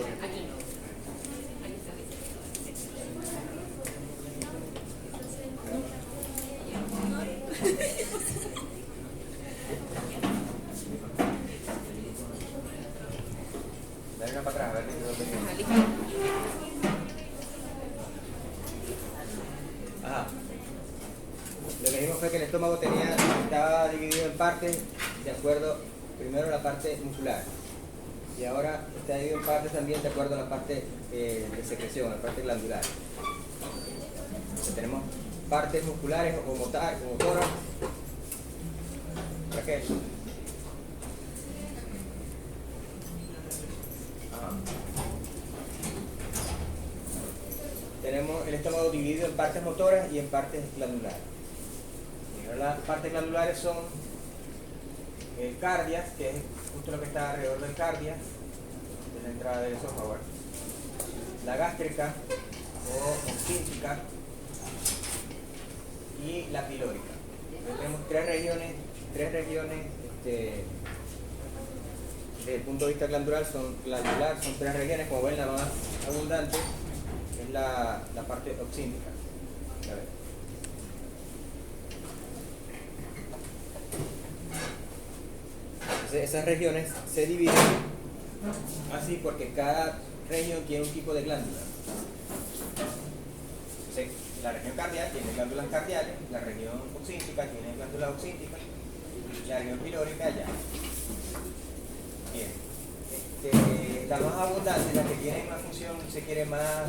aquí. Dale una para atrás, a ver de dónde viene. Ajá, listo. Ajá. Lo que vimos fue que el estómago estaba dividido en partes de acuerdo, primero la parte muscular, y ahora está dividido en partes también de acuerdo a la parte de secreción, la parte glandular. Entonces, tenemos partes musculares o motoras. Raquel. Ajá. Tenemos el estómago dividido en partes motoras y en partes glandulares. Las partes glandulares son el cardia, que es justo lo que está alrededor del cardia, de la entrada del esófago. La gástrica o oxíntica y la pilórica. Entonces, tenemos tres regiones desde el punto de vista glandular son tres regiones. Como ven, la más abundante es la parte oxíntica. A ver. Entonces, esas regiones se dividen así porque cada región tiene un tipo de glándula. Entonces, la región cardiaca tiene glándulas cardiales, la región oxíntica tiene glándulas oxínticas y la región pilórica allá. Bien. La más abundante, la que tiene una función, se quiere más,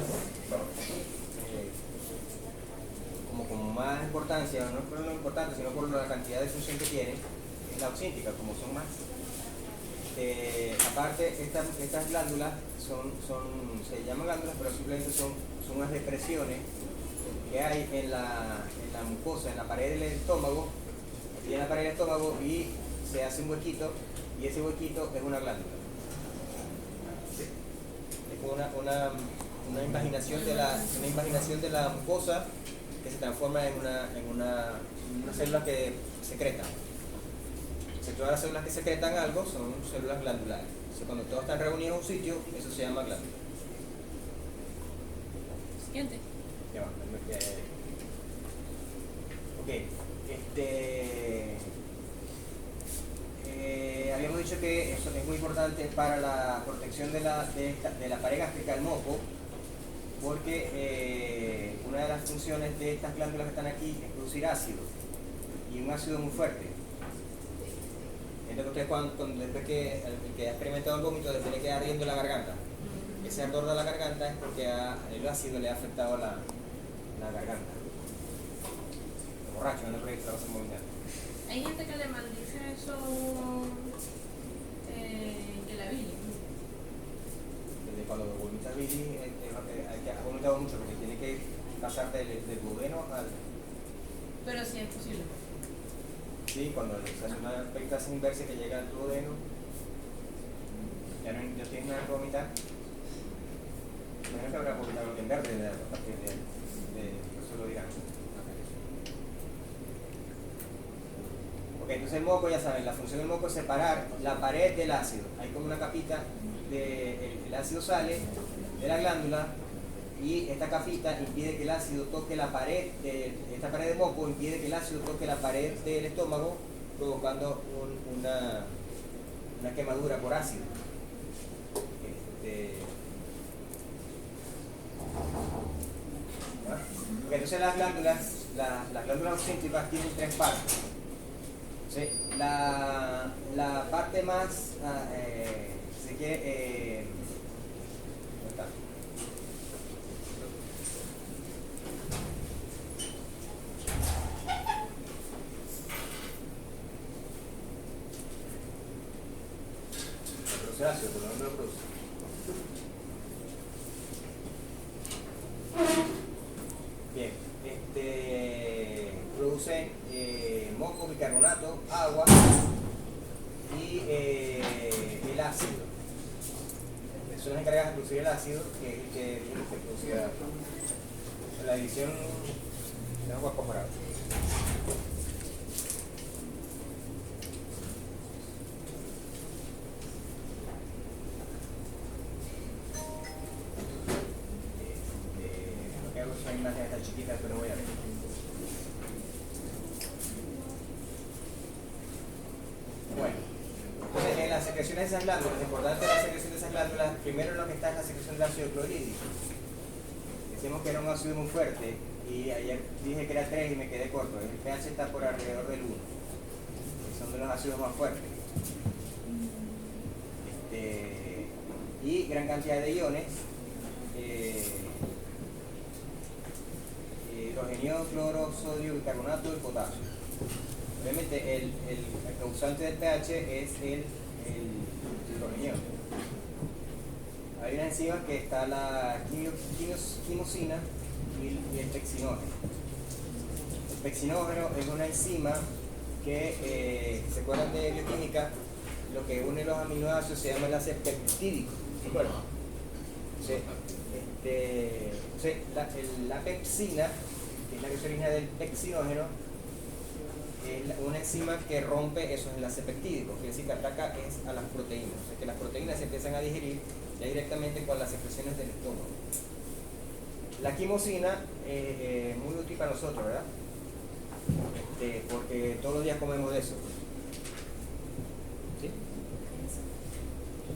como más importancia, no por lo importante, sino por la cantidad de función que tiene, es la oxíntica, como son más. Aparte, estas glándulas se llaman glándulas, pero simplemente son unas depresiones que hay en la mucosa, en la pared del estómago, aquí en la pared del estómago, y se hace un huequito, y ese huequito es una glándula. ¿Sí? Es como una imaginación de la mucosa que se transforma en una célula que secreta. Todas las células que secretan algo son células glandulares. Entonces, cuando todos están reunidos en un sitio, eso se llama glándula. Siguiente. Ya va, ok. Habíamos dicho que eso es muy importante para la protección de la pared gástrica, el moco, porque una de las funciones de estas glándulas que están aquí es producir ácido, y un ácido muy fuerte. Entonces, ustedes después que el que ha experimentado el vómito, después le queda ardiendo la garganta. Ese ardor de la garganta es porque el ácido le ha afectado la garganta. El borracho, no creo que se lo vas a vomitar. Hay gente que le maldice eso, que la bilis. Desde cuando vomitas bilis, hay que vomitar mucho porque tiene que pasar del duodeno al... Pero sí es posible. Sí, cuando se hace una peritasa inversa que llega al duodeno, ya no tienes nada que vomitar. Imagino que habrá vomitado en verde a partir de eso lo dirán. Ok, entonces el moco, ya saben, la función del moco es separar la pared del ácido. Hay como una capita, el ácido sale de la glándula y esta capita impide que el ácido toque la pared, esta pared de moco impide que el ácido toque la pared del estómago, provocando una quemadura por ácido. Okay, entonces las glándulas oxínticas tienen tres partes. ¿Sí? La parte más, si quiere, ¿dónde está? Produce ácido, por lo menos lo produce. Bien, produce moco, bicarbonato, agua y el ácido. Son las encargadas de producir el ácido, que es el que produce la división de agua comparada. próxima imagen está chiquita, pero voy a ver. Bueno, entonces en las secreciones de esas glándulas, lo importante de la secreción de esas glándulas, primero lo que está es la secreción del ácido clorhídrico. Decimos que era un ácido muy fuerte y ayer dije que era 3 y me quedé corto. El pH está por alrededor del 1. Son de los ácidos más fuertes. Y gran cantidad de iones, hidrogenio, cloro, sodio, bicarbonato y potasio. Obviamente el causante del pH es el hidrogenio. Hay una enzima que está la quimosina y el pexinógeno. El pexinógeno es una enzima que, ¿se acuerdan de bioquímica? Lo que une los aminoácidos se llama enlace peptídico. ¿Se acuerdan? La pepsina, que es la que se origina del pexinógeno, es una enzima que rompe esos enlaces peptídicos, que decir que ataca es a las proteínas. O sea que las proteínas se empiezan a digerir ya directamente con las secreciones del estómago. La quimosina es muy útil para nosotros, ¿verdad? Porque todos los días comemos de eso. ¿Sí?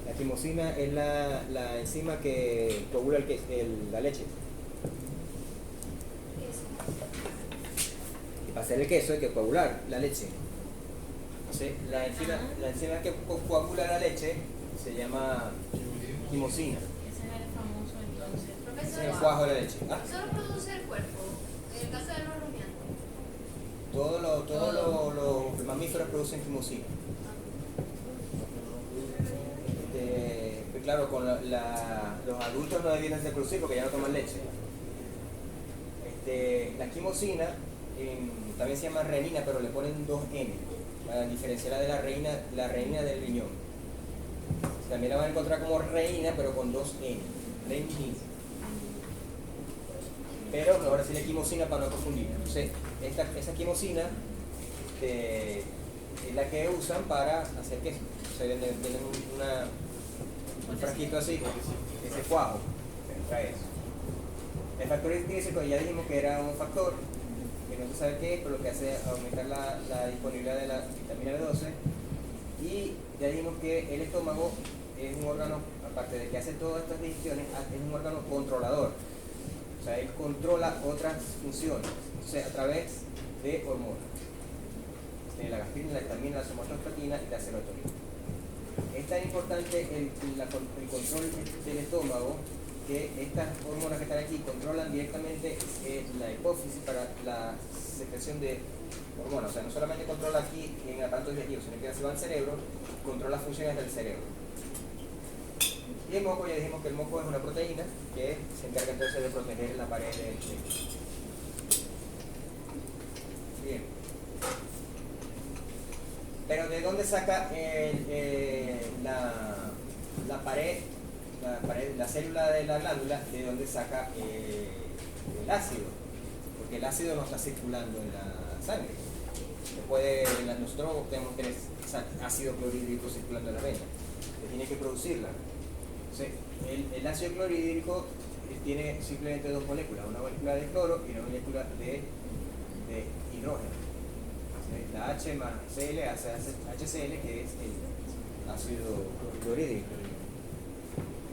La quimosina es la enzima que coagula la leche. Y para hacer el queso hay que coagular la leche. Entonces, la enzima que coagula la leche se llama quimosina. Ese es el famoso entonces. Ese es el cuajo de la leche. ¿Ah? ¿Solo produce el cuerpo? En el caso de los rumiantes. Todos los mamíferos producen quimosina. Pues claro, con los adultos no deberían de producir porque ya no toman leche. La quimosina también se llama renina, pero le ponen 2N para diferenciarla de la renina del riñón. También la van a encontrar como reina, pero con 2N, renina. Pero ahora sí la quimosina para no confundir. Entonces, esa quimosina es la que usan para hacer queso. O sea, tienen un frasquito así, ese cuajo, que trae eso. El factor intrínseco ya dijimos que era un factor que no se sabe qué es, pero lo que hace es aumentar la disponibilidad de la vitamina B12. Y ya dijimos que el estómago es un órgano, aparte de que hace todas estas digestiones, es un órgano controlador. O sea, él controla otras funciones, o sea, a través de hormonas. La gastrina, la histamina, la somatostatina y la serotonina. Es tan importante el control del estómago que estas hormonas que están aquí controlan directamente la hipófisis para la secreción de hormonas. O sea, no solamente controla aquí en el aparato digestivo, sino que se va al cerebro, controla las funciones del cerebro. Y el moco, ya dijimos que el moco es una proteína que se encarga entonces de proteger la pared del cerebro. Bien. Pero ¿de dónde saca la célula de la glándula? ¿De dónde saca el ácido? Porque el ácido no está circulando en la sangre. Nosotros tenemos que tener ácido clorhídrico circulando en la vena. Se tiene que producirla. Entonces, el ácido clorhídrico tiene simplemente dos moléculas, una molécula de cloro y una molécula de hidrógeno. La H más Cl hace HCl, que es el ácido clorhídrico.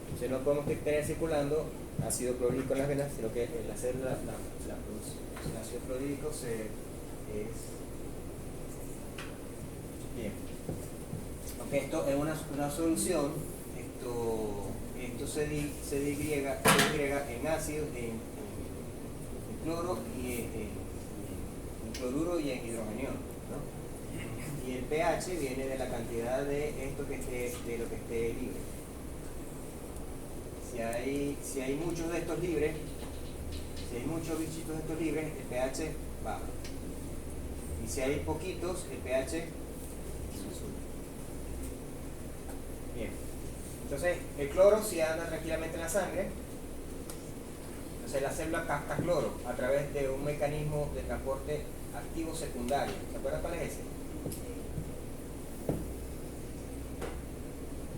Entonces no podemos tener circulando ácido clorhídrico en las venas, sino que la célula la produce. El ácido clorhídrico bien. Aunque esto es una solución, esto se digrega en ácido, en cloro y en cloruro y en hidrogenio, ¿no? Y el pH viene de la cantidad de lo que esté libre. Si hay muchos de estos libres, si hay muchos bichitos de estos libres, el pH baja. Y si hay poquitos, el pH sube. Bien. Entonces, el cloro si anda tranquilamente en la sangre. Entonces la célula capta cloro a través de un mecanismo de transporte activo secundario. ¿Se acuerdan cuál es ese?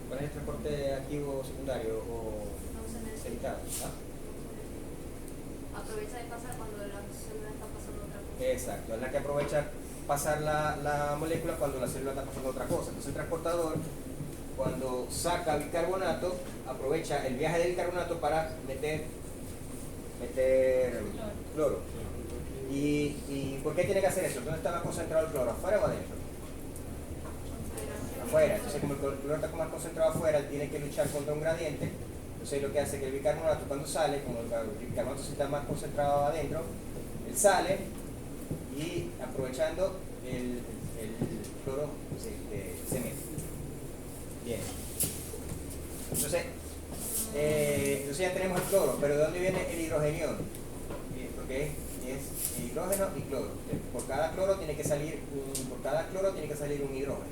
¿Cuál es el transporte activo secundario o evitado? aprovecha de pasar cuando la célula está pasando otra cosa. Exacto, es la que aprovecha pasar la molécula cuando la célula está pasando otra cosa. Entonces el transportador, cuando saca bicarbonato, aprovecha el viaje del bicarbonato para meter cloro. ¿Y por qué tiene que hacer eso? ¿Dónde está más concentrado el cloro? ¿Afuera o adentro? Afuera. Entonces como el cloro está más concentrado afuera, él tiene que luchar contra un gradiente. Entonces lo que hace es que el bicarbonato cuando sale, como el bicarbonato está más concentrado adentro, él sale y aprovechando el cloro se mete. Bien. Entonces ya tenemos el cloro, pero ¿de dónde viene el hidrogenión? Porque es hidrógeno y cloro. Por cada cloro tiene que salir un hidrógeno.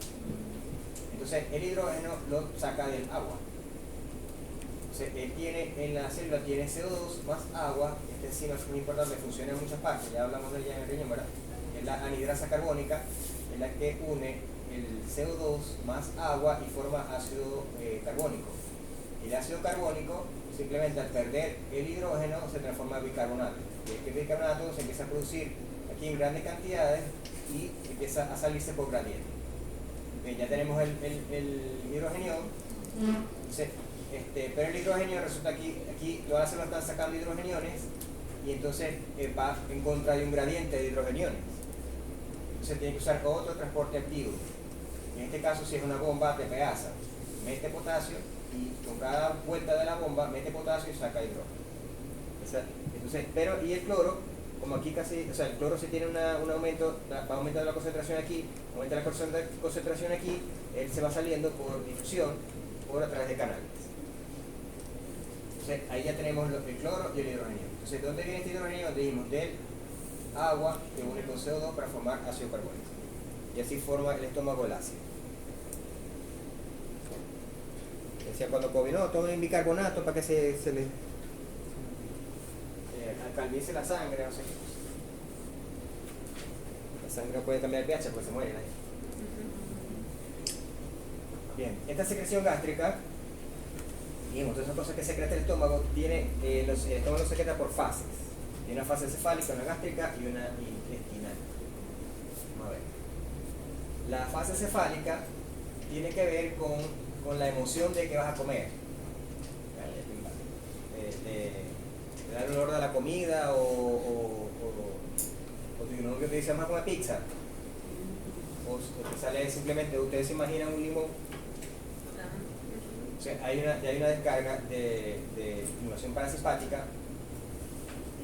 Entonces el hidrógeno lo saca del agua. Entonces él tiene, en la célula tiene CO2 más agua. Esta enzima es muy importante, funciona en muchas partes, ya hablamos de ella en el riñón, ¿verdad? Es la anhidrasa carbónica, es la que une el CO2 más agua y forma ácido carbónico. El ácido carbónico, simplemente al perder el hidrógeno, se transforma en bicarbonato. Y este bicarbonato se empieza a producir aquí en grandes cantidades y empieza a salirse por gradiente. Bien, ya tenemos el hidrogenión. Entonces, pero el hidrógeno resulta aquí todas las células están sacando hidrogeniones y entonces va en contra de un gradiente de hidrogeniones. Entonces tiene que usar otro transporte activo. En este caso, si es una bomba, TPasa, mete potasio y con cada vuelta de la bomba mete potasio y saca hidrógeno. Entonces, pero y el cloro, como aquí casi, o sea, el cloro si tiene un aumento, va aumentando la concentración aquí, aumenta la concentración aquí, él se va saliendo por difusión por a través de canales. Entonces, ahí ya tenemos el cloro y el hidrógeno. Entonces, ¿de dónde viene este hidrógeno? Dijimos del agua que une con CO2 para formar ácido carbónico. Y así forma el estómago el ácido. Decía cuando combinó, tomen bicarbonato para que se le alcalinice la sangre, no sé qué cosa. La sangre puede cambiar el pH porque se muere ahí. Bien, esta secreción gástrica, digamos, todas esas cosas que secreta el estómago, el estómago lo secreta por fases. Tiene una fase cefálica, una gástrica y una intestinal. Vamos a ver. La fase cefálica tiene que ver con la emoción de que vas a comer. Te da el olor de la comida o tu novio te dice vamos a comer pizza. O te sale simplemente, ustedes se imaginan un limón. O sea, hay una descarga de estimulación parasimpática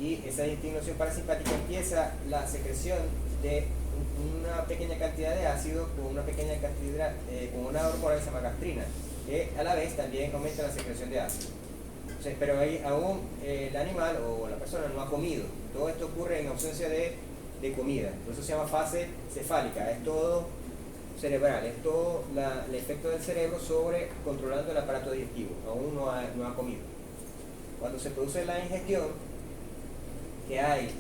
y esa estimulación parasimpática empieza la secreción de una pequeña cantidad de ácido con una pequeña cantidad, con una hormona que se llama gastrina, que a la vez también aumenta la secreción de ácido. O sea, pero ahí aún el animal o la persona no ha comido. Todo esto ocurre en ausencia de comida. Por eso se llama fase cefálica. Es todo cerebral, es todo el efecto del cerebro sobre controlando el aparato digestivo. Aún no ha comido. Cuando se produce la ingestión, que hay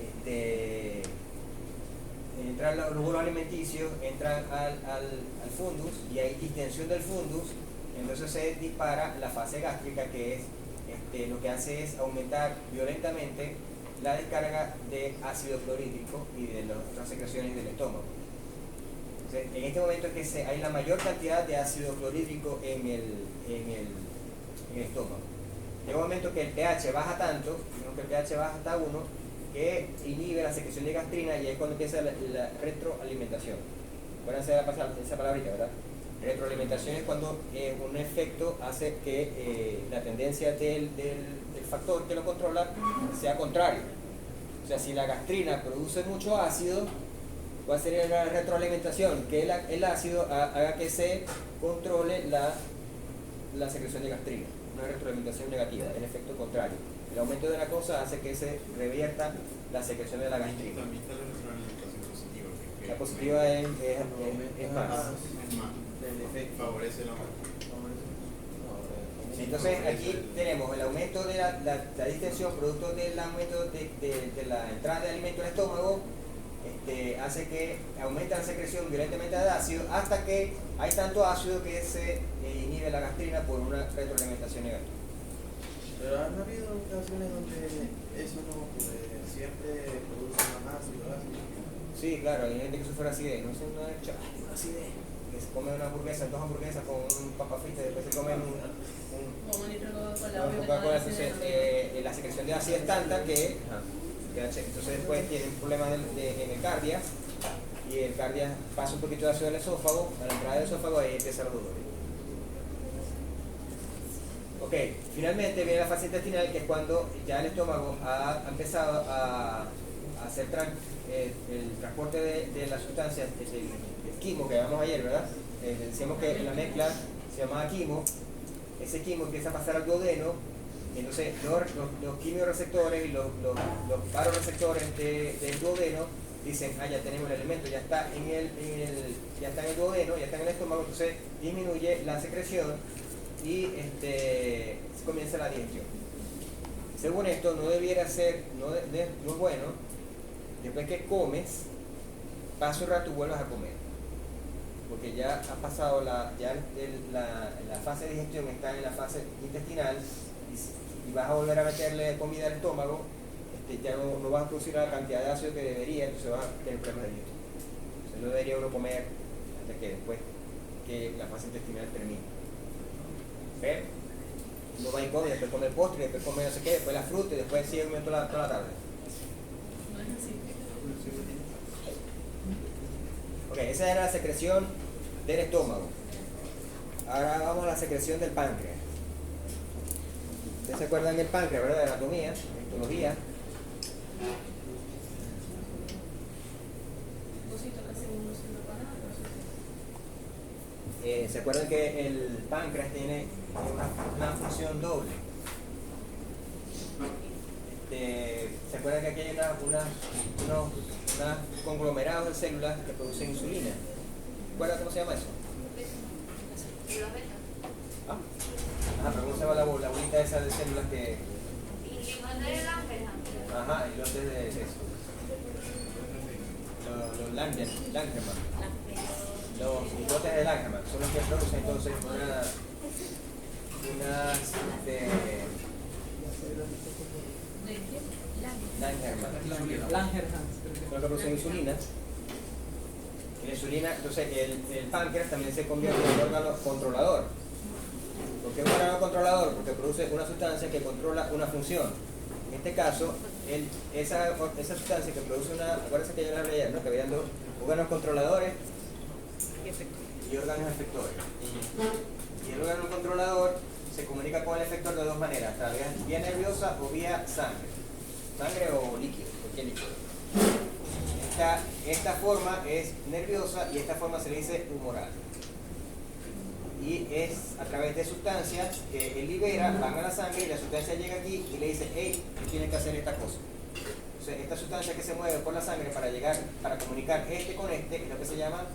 entran los glóbulos alimenticios, entran al fundus y hay distensión del fundus, entonces se dispara la fase gástrica, que es lo que hace es aumentar violentamente la descarga de ácido clorhídrico y de las otras secreciones del estómago. Entonces, en este momento es que hay la mayor cantidad de ácido clorhídrico en el estómago. Llega un momento que el pH baja tanto, que el pH baja hasta 1, que inhibe la secreción de gastrina y ahí es cuando empieza la retroalimentación. Acuérdense de esa palabrita, ¿verdad? Retroalimentación es cuando un efecto hace que la tendencia del factor que lo controla sea contrario. O sea, si la gastrina produce mucho ácido, ¿cuál sería la retroalimentación? Que el ácido haga que se controle la secreción de gastrina. Una retroalimentación negativa, el efecto contrario. El aumento de la cosa hace que se revierta la secreción de la gastrina. También está la retroalimentación positiva. La positiva es más. Favorece el aumento. Entonces aquí tenemos el aumento de la distensión producto del aumento de la entrada de alimento al estómago, hace que aumente la secreción violentamente de ácido hasta que hay tanto ácido que se inhibe la gastrina por una retroalimentación negativa. Pero han habido ocasiones donde eso no ocurre, siempre produce más ácido, Sí, claro, hay gente que sufre acidez, no sé, no es acidez, que se come una hamburguesa, 2 hamburguesas con un papa frita y después se come un Como un litro de Coca-Cola. con Coca-Cola. Entonces la secreción de ácido es tanta que entonces después tienen problemas en el cardia, y el cardia pasa un poquito de ácido al esófago, a la entrada del esófago, ahí empieza el dolor. Ok, finalmente viene la fase intestinal, que es cuando ya el estómago ha empezado a hacer el transporte de las sustancias, el quimo que llamamos ayer, ¿verdad? Decíamos que la mezcla se llamaba quimo. Ese quimo empieza a pasar al duodeno, y entonces los quimioreceptores y los varoreceptores del duodeno dicen, ya tenemos el elemento, ya está en el duodeno, ya está en el estómago, entonces disminuye la secreción y comienza la digestión. Según esto, no debiera ser, no es bueno, después que comes, pasa un rato y vuelvas a comer, porque ya ha pasado la fase de digestión, está en la fase intestinal, y vas a volver a meterle comida al estómago, ya no vas a producir la cantidad de ácido que debería, entonces vas a tener problemas de digestión. Entonces no debería uno comer hasta que después que la fase intestinal termine. Pero uno va y come, después come el postre, después come no sé qué, después la fruta y después sigue comiendo toda la tarde. No es así. Ok, esa era la secreción del estómago. Ahora vamos a la secreción del páncreas. ¿Ustedes se acuerdan del páncreas, verdad? De anatomía, histología. ¿Se acuerdan que el páncreas tiene una función doble? ¿Se acuerdan que aquí hay unos conglomerados de células que producen insulina? ¿Recuerdan cómo se llama eso? Las betas. Pero ¿cómo se llama la bolita esa de células que...? Y mandar el ángel. Y los de eso. Los Langermann. Los bigotes de Langermann son los que producen entonces Langermann son los que producen insulina. Y la insulina, entonces el páncreas también se convierte en un órgano controlador. ¿Por qué un órgano controlador? Porque produce una sustancia que controla una función. En este caso, esa sustancia que produce acuérdense que yo les hablé ayer, ¿no? Que habían dos órganos controladores y órganos efectores. Y el órgano controlador se comunica con el efector de dos maneras, a través vía nerviosa o vía sangre o líquido, cualquier líquido. Esta forma es nerviosa y esta forma se le dice humoral. Y es a través de sustancias que él libera, van a la sangre y la sustancia llega aquí y le dice, hey, tú tienes que hacer esta cosa. Entonces, esta sustancia que se mueve por la sangre para comunicar con es lo que se llama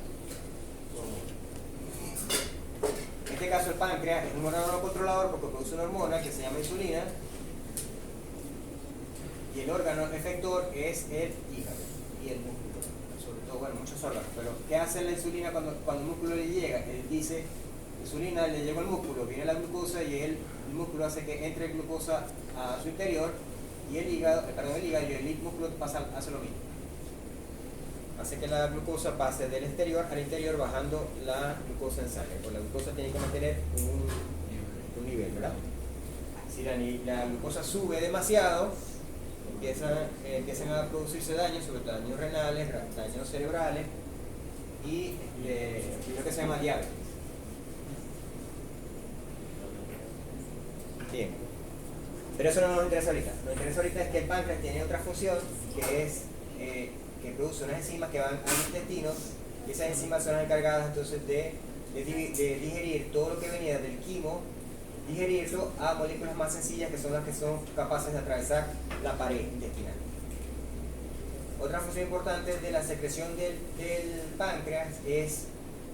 hormona. En este caso, el páncreas es un órgano controlador porque produce una hormona que se llama insulina, y el órgano efector es el hígado y el músculo, sobre todo, bueno, muchos órganos. Pero ¿qué hace la insulina cuando el músculo le llega? Él dice, insulina le llegó al músculo, viene la glucosa y el músculo hace que entre glucosa a su interior, y el hígado y el músculo hace lo mismo. Hace que la glucosa pase del exterior al interior bajando la glucosa en sangre. Pues la glucosa tiene que mantener un nivel, ¿verdad? Si la glucosa sube demasiado, empiezan a producirse daños, sobre todo daños renales, daños cerebrales y lo que se llama diabetes. Bien, pero eso no nos interesa ahorita. Lo que nos interesa ahorita es que el páncreas tiene otra función, que es que produce unas enzimas que van al intestino, y esas enzimas son las encargadas entonces de digerir todo lo que venía del quimo, digerirlo a moléculas más sencillas, que son las que son capaces de atravesar la pared intestinal. Otra función importante de la secreción del páncreas es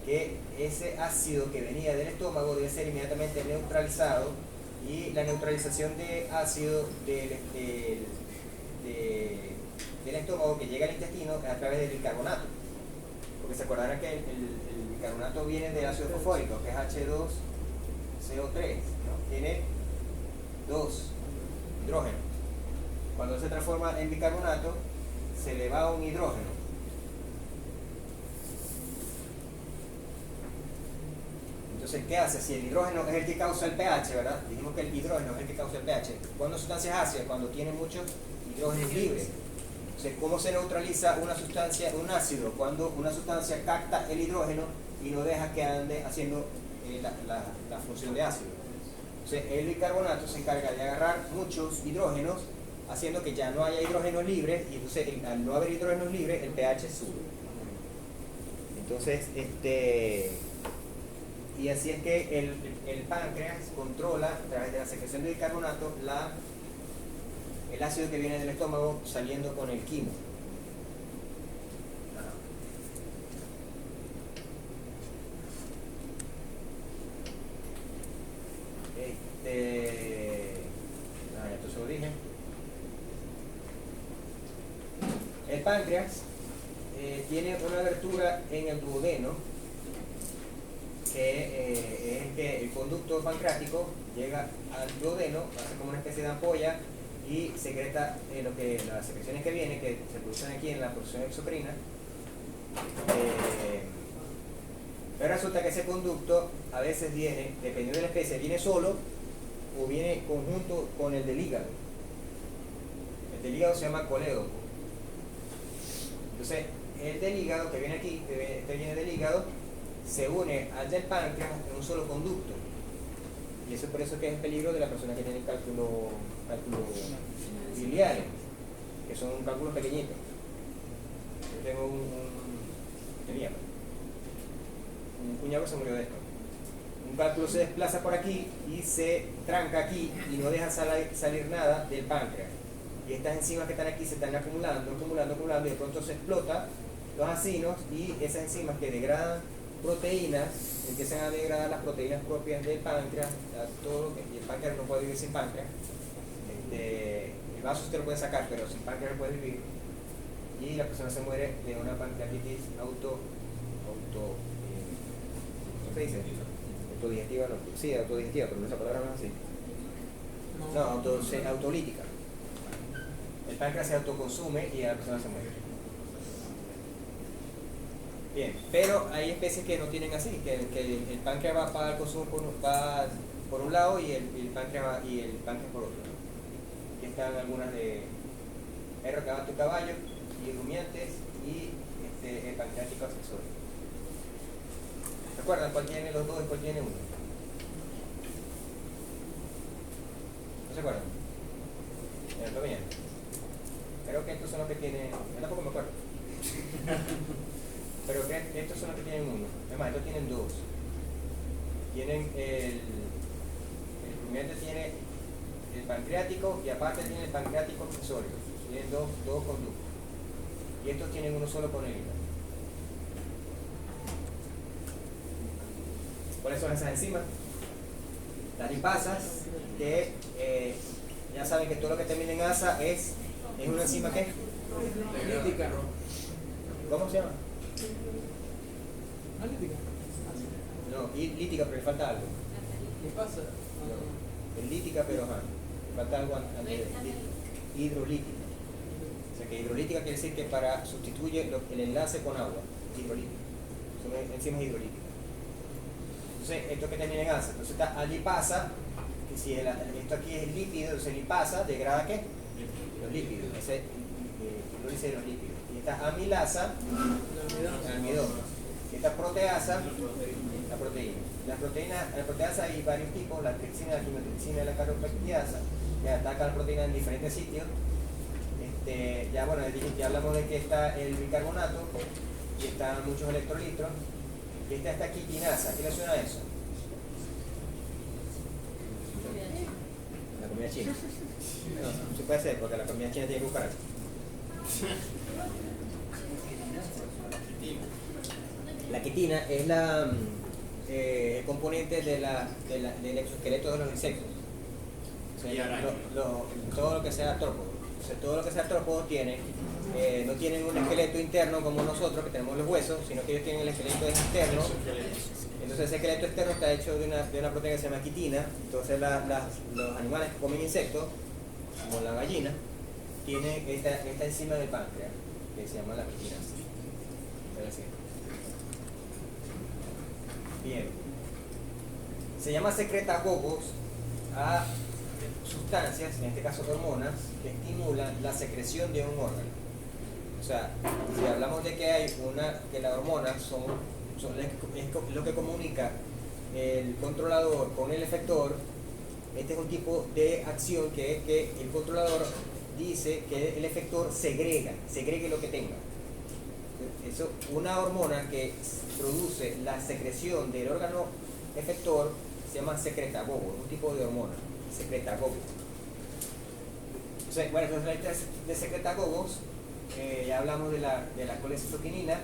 que ese ácido que venía del estómago debe ser inmediatamente neutralizado, y la neutralización de ácido del estómago que llega al intestino es a través del bicarbonato, porque se acordarán que el bicarbonato viene del ácido fosfórico, que es H2CO3, ¿no? Tiene dos hidrógeno. Cuando se transforma en bicarbonato, se le va un hidrógeno. Entonces, ¿qué hace? Si el hidrógeno es el que causa el pH, ¿verdad? Dijimos que el hidrógeno es el que causa el pH. ¿Cuándo sustancias ácidas? Cuando tiene muchos hidrógenos libres. Entonces, ¿cómo se neutraliza una sustancia, un ácido? Cuando una sustancia capta el hidrógeno y no deja que ande haciendo la función de ácido. Entonces, el bicarbonato se encarga de agarrar muchos hidrógenos, haciendo que ya no haya hidrógenos libres, y entonces al no haber hidrógenos libres, el pH sube. Entonces, y así es que el páncreas controla, a través de la secreción de bicarbonato, el ácido que viene del estómago saliendo con el quimo. Esto se lo dije. El páncreas tiene una abertura en el duodeno, que es que el conducto pancreático llega al duodeno, hace como una especie de ampolla y secreta las secreciones que vienen, que se producen aquí en la porción exocrina. Pero resulta que ese conducto a veces viene, dependiendo de la especie, viene solo o viene conjunto con el del hígado. El del hígado se llama colédoco. Entonces, el del hígado que viene aquí, este viene del hígado, se une al del páncreas en un solo conducto. Y eso es por eso que es el peligro de la persona que tiene cálculos biliares, que son cálculos pequeñitos. Yo tengo tenía un cuñado que se murió de esto. Un cálculo se desplaza por aquí y se tranca aquí y no deja salir nada del páncreas. Y estas enzimas que están aquí se están acumulando y de pronto se explota los acinos, y esas enzimas que degradan proteínas empiezan a degradar las proteínas propias del páncreas, y el páncreas no puede vivir sin páncreas. El vaso usted lo puede sacar, pero sin páncreas no puede vivir, y la persona se muere de una pancreatitis ¿cómo se dice? Autodigestiva, no. Sí, autodigestiva, pero esa palabra no es así. No, autolítica. El páncreas se autoconsume y la persona se muere. Bien, pero hay especies que no tienen así, que el páncreas va para el consumo por un lado y el páncreas por otro. Aquí están algunas de R. caballo y rumiantes y el pancreático accesorio. ¿Recuerdan cuál tiene los dos y cuál tiene uno? ¿No se acuerdan? Bien. Creo que estos son los que tienen. Yo tampoco me acuerdo. Pero que estos son los que tienen uno. Además, estos tienen dos. Tienen el rumiante tiene el pancreático y aparte tiene el pancreático accesorio. Tienen dos conductos. Y estos tienen uno solo con el hígado. ¿Cuáles son esas enzimas? Las lipasas, que ya saben que todo lo que termina en asa es una enzima ¿qué? Lítica. ¿Cómo se llama? Lítica. No, lítica, pero le falta algo. ¿Qué pasa? No, es lítica, pero le falta algo antes de hidrolítica. O sea que hidrolítica quiere decir que sustituye el enlace con agua. Hidrolítica. Son enzimas hidrolíticas. Entonces, esto que termina en asa. Entonces está alipasa, que si esto aquí es lípido, entonces lipasa degrada ¿qué? Los lípidos. Ese hidrólisis de los lípidos. Y esta amilasa, el almidón. Y esta proteasa, la proteína. La proteasa hay varios tipos, la tripsina, la quimotripsina y la carboxilasa, que atacan la proteína en diferentes sitios. Ya hablamos de que está el bicarbonato y están muchos electrolitos. Y esta quitinasa, ¿qué le suena a eso? La comida china. No se puede hacer porque la comida china tiene cucaracha. La quitina es el componente del exoesqueleto de los insectos. O sea, todo lo que sea artrópodo. O sea, todo lo que sea artrópodo no tienen un esqueleto interno como nosotros, que tenemos los huesos, sino que ellos tienen el esqueleto externo. Entonces ese esqueleto externo está hecho de una proteína que se llama quitina. Entonces los animales que comen insectos como la gallina, tiene esta enzima del páncreas que se llama la quitinasa. Bien. Se llama secretagogos a sustancias, en este caso hormonas, que estimulan la secreción de un órgano. O sea, si hablamos de que hay que las hormonas son lo que comunica el controlador con el efector, este es un tipo de acción que es que el controlador dice que el efector segregue lo que tenga. Eso, una hormona que produce la secreción del órgano efector se llama secretagogo, un tipo de hormona, secretagogo. Entonces, bueno, entonces la lista de secretagogos, ya hablamos de la colecitoquinina,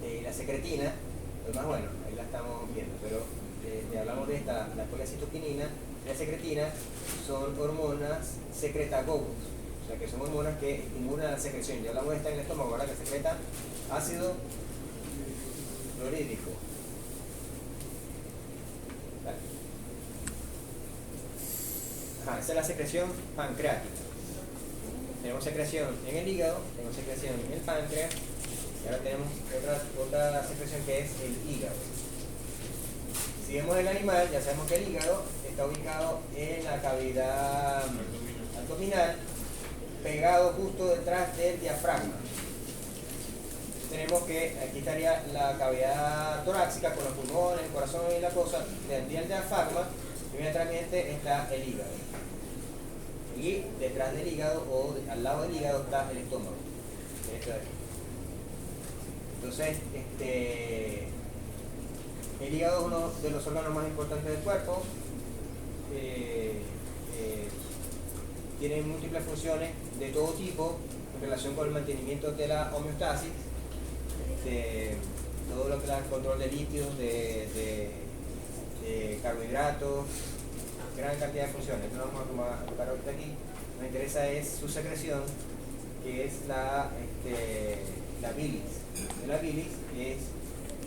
y la secretina, lo más bueno, ahí la estamos viendo, pero hablamos de esta, la colecitoquinina y la secretina son hormonas secretagogos, o sea que son hormonas que estimulan la secreción. Ya hablamos de esta en el estómago, ¿verdad? Que secreta ácido clorhídrico. Ajá, esa es la secreción pancreática. Tenemos secreción en el hígado, tenemos secreción en el páncreas, y ahora tenemos otra secreción que es el hígado. Si vemos el animal, ya sabemos que el hígado está ubicado en la cavidad abdominal, pegado justo detrás del diafragma. Tenemos que aquí estaría la cavidad torácica con los pulmones, el corazón y la cosa, del diafragma, y inmediatamente está el hígado. Y detrás del hígado o al lado del hígado está el estómago. Esto de aquí. Entonces, el hígado es uno de los órganos más importantes del cuerpo. Tiene múltiples funciones de todo tipo en relación con el mantenimiento de la homeostasis, todo lo que es el control de lípidos, de carbohidratos, gran cantidad de funciones. No vamos a tocar ahorita aquí. Lo que me interesa es su secreción, que es la bilis. La bilis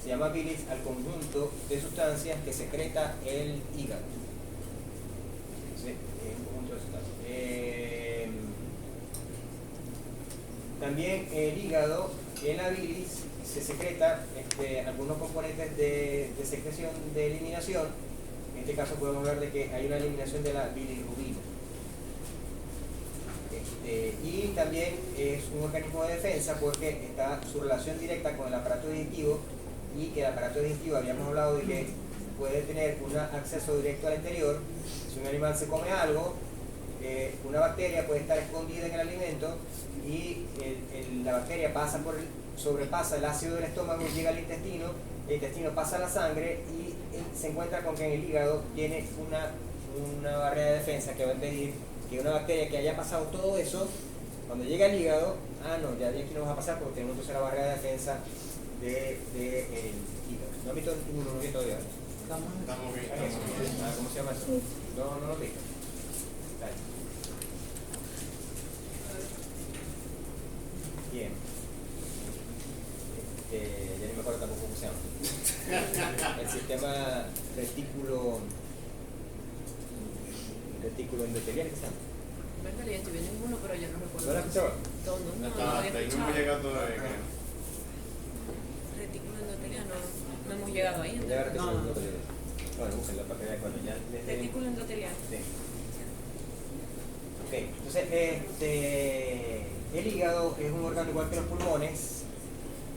se llama bilis al conjunto de sustancias que secreta el hígado. ¿Sí? Un conjunto de sustancias. También el hígado, en la bilis se secreta algunos componentes de secreción de eliminación. En este caso podemos ver de que hay una eliminación de la bilirrubina. Y también es un organismo de defensa porque está su relación directa con el aparato digestivo, y que el aparato digestivo, habíamos hablado de que puede tener un acceso directo al interior. Si un animal se come algo, una bacteria puede estar escondida en el alimento y la bacteria sobrepasa el ácido del estómago, llega al intestino, el intestino pasa a la sangre y se encuentra con que en el hígado tiene una barrera de defensa que va a impedir que una bacteria que haya pasado todo eso, cuando llega al hígado, no, ya aquí no va a pasar porque tenemos entonces la barrera de defensa del hígado. ¿No han visto ninguno todavía? Estamos bien. ¿Cómo se llama eso? No lo vi. Dale. Bien. Ya ni me acuerdo tampoco cómo se llama. El sistema retículo endotelial, ¿qué se llama? Venga, ya estoy viendo uno, pero yo no recuerdo. ¿No lo has escuchado? Todo, no lo Hasta había ahí no escuchado. hemos llegado todavía. Retículo endoteliano, no hemos llegado ahí. Ya ahora que No. se lo tengo. Bueno, búsquenlo para que vean cuando ya les den. Retículo endoteliano. Sí. Ok, entonces el hígado es un órgano igual que los pulmones.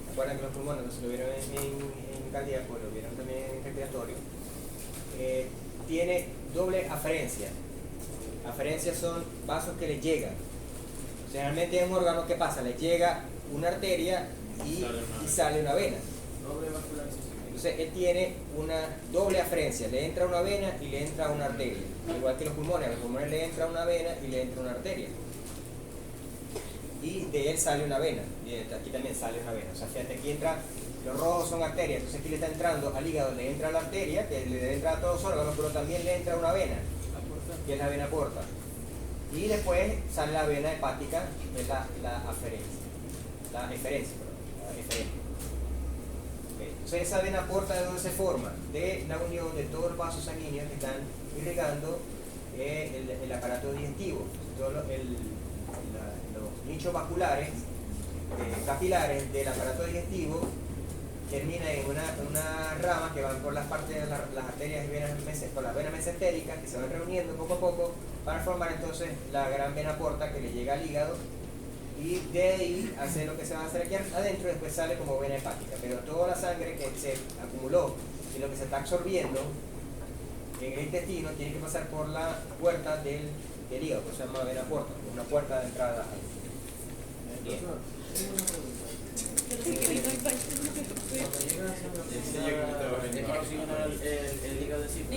Recuerdan que los pulmones, no se lo vieron en cardíaco, lo vieron también en respiratorio. Tiene doble aferencia. Aferencias son vasos que le llegan. Generalmente es un órgano que pasa, le llega una arteria y sale una vena. Doble vascularización. Entonces él tiene una doble aferencia, le entra una vena y le entra una arteria. Igual que los pulmones, a los pulmones le entra una vena y le entra una arteria. Y de él sale una vena, y aquí también sale una vena. O sea, fíjate, aquí entra, los rojos son arterias, entonces aquí le está entrando al hígado, le entra la arteria, que le debe entrar a todos los órganos, pero también le entra una vena, que es la vena porta. Y después sale la vena hepática, que es la aferencia. La eferencia, perdón. La eferencia. Okay. Entonces esa vena porta, ¿de dónde se forma? De la unión de todos los vasos sanguíneos que están irrigando el aparato digestivo. Los nichos vasculares, capilares del aparato digestivo terminan en una rama que van por las partes de las arterias y venas por las venas mesentéricas, que se van reuniendo poco a poco para formar entonces la gran vena porta que le llega al hígado, y de ahí hace lo que se va a hacer aquí adentro y después sale como vena hepática. Pero toda la sangre que se acumuló y lo que se está absorbiendo en el intestino tiene que pasar por la puerta del hígado, que se llama vena porta, una puerta de entrada. Bien. Cuando llegas es para oxigenar el hígado encima,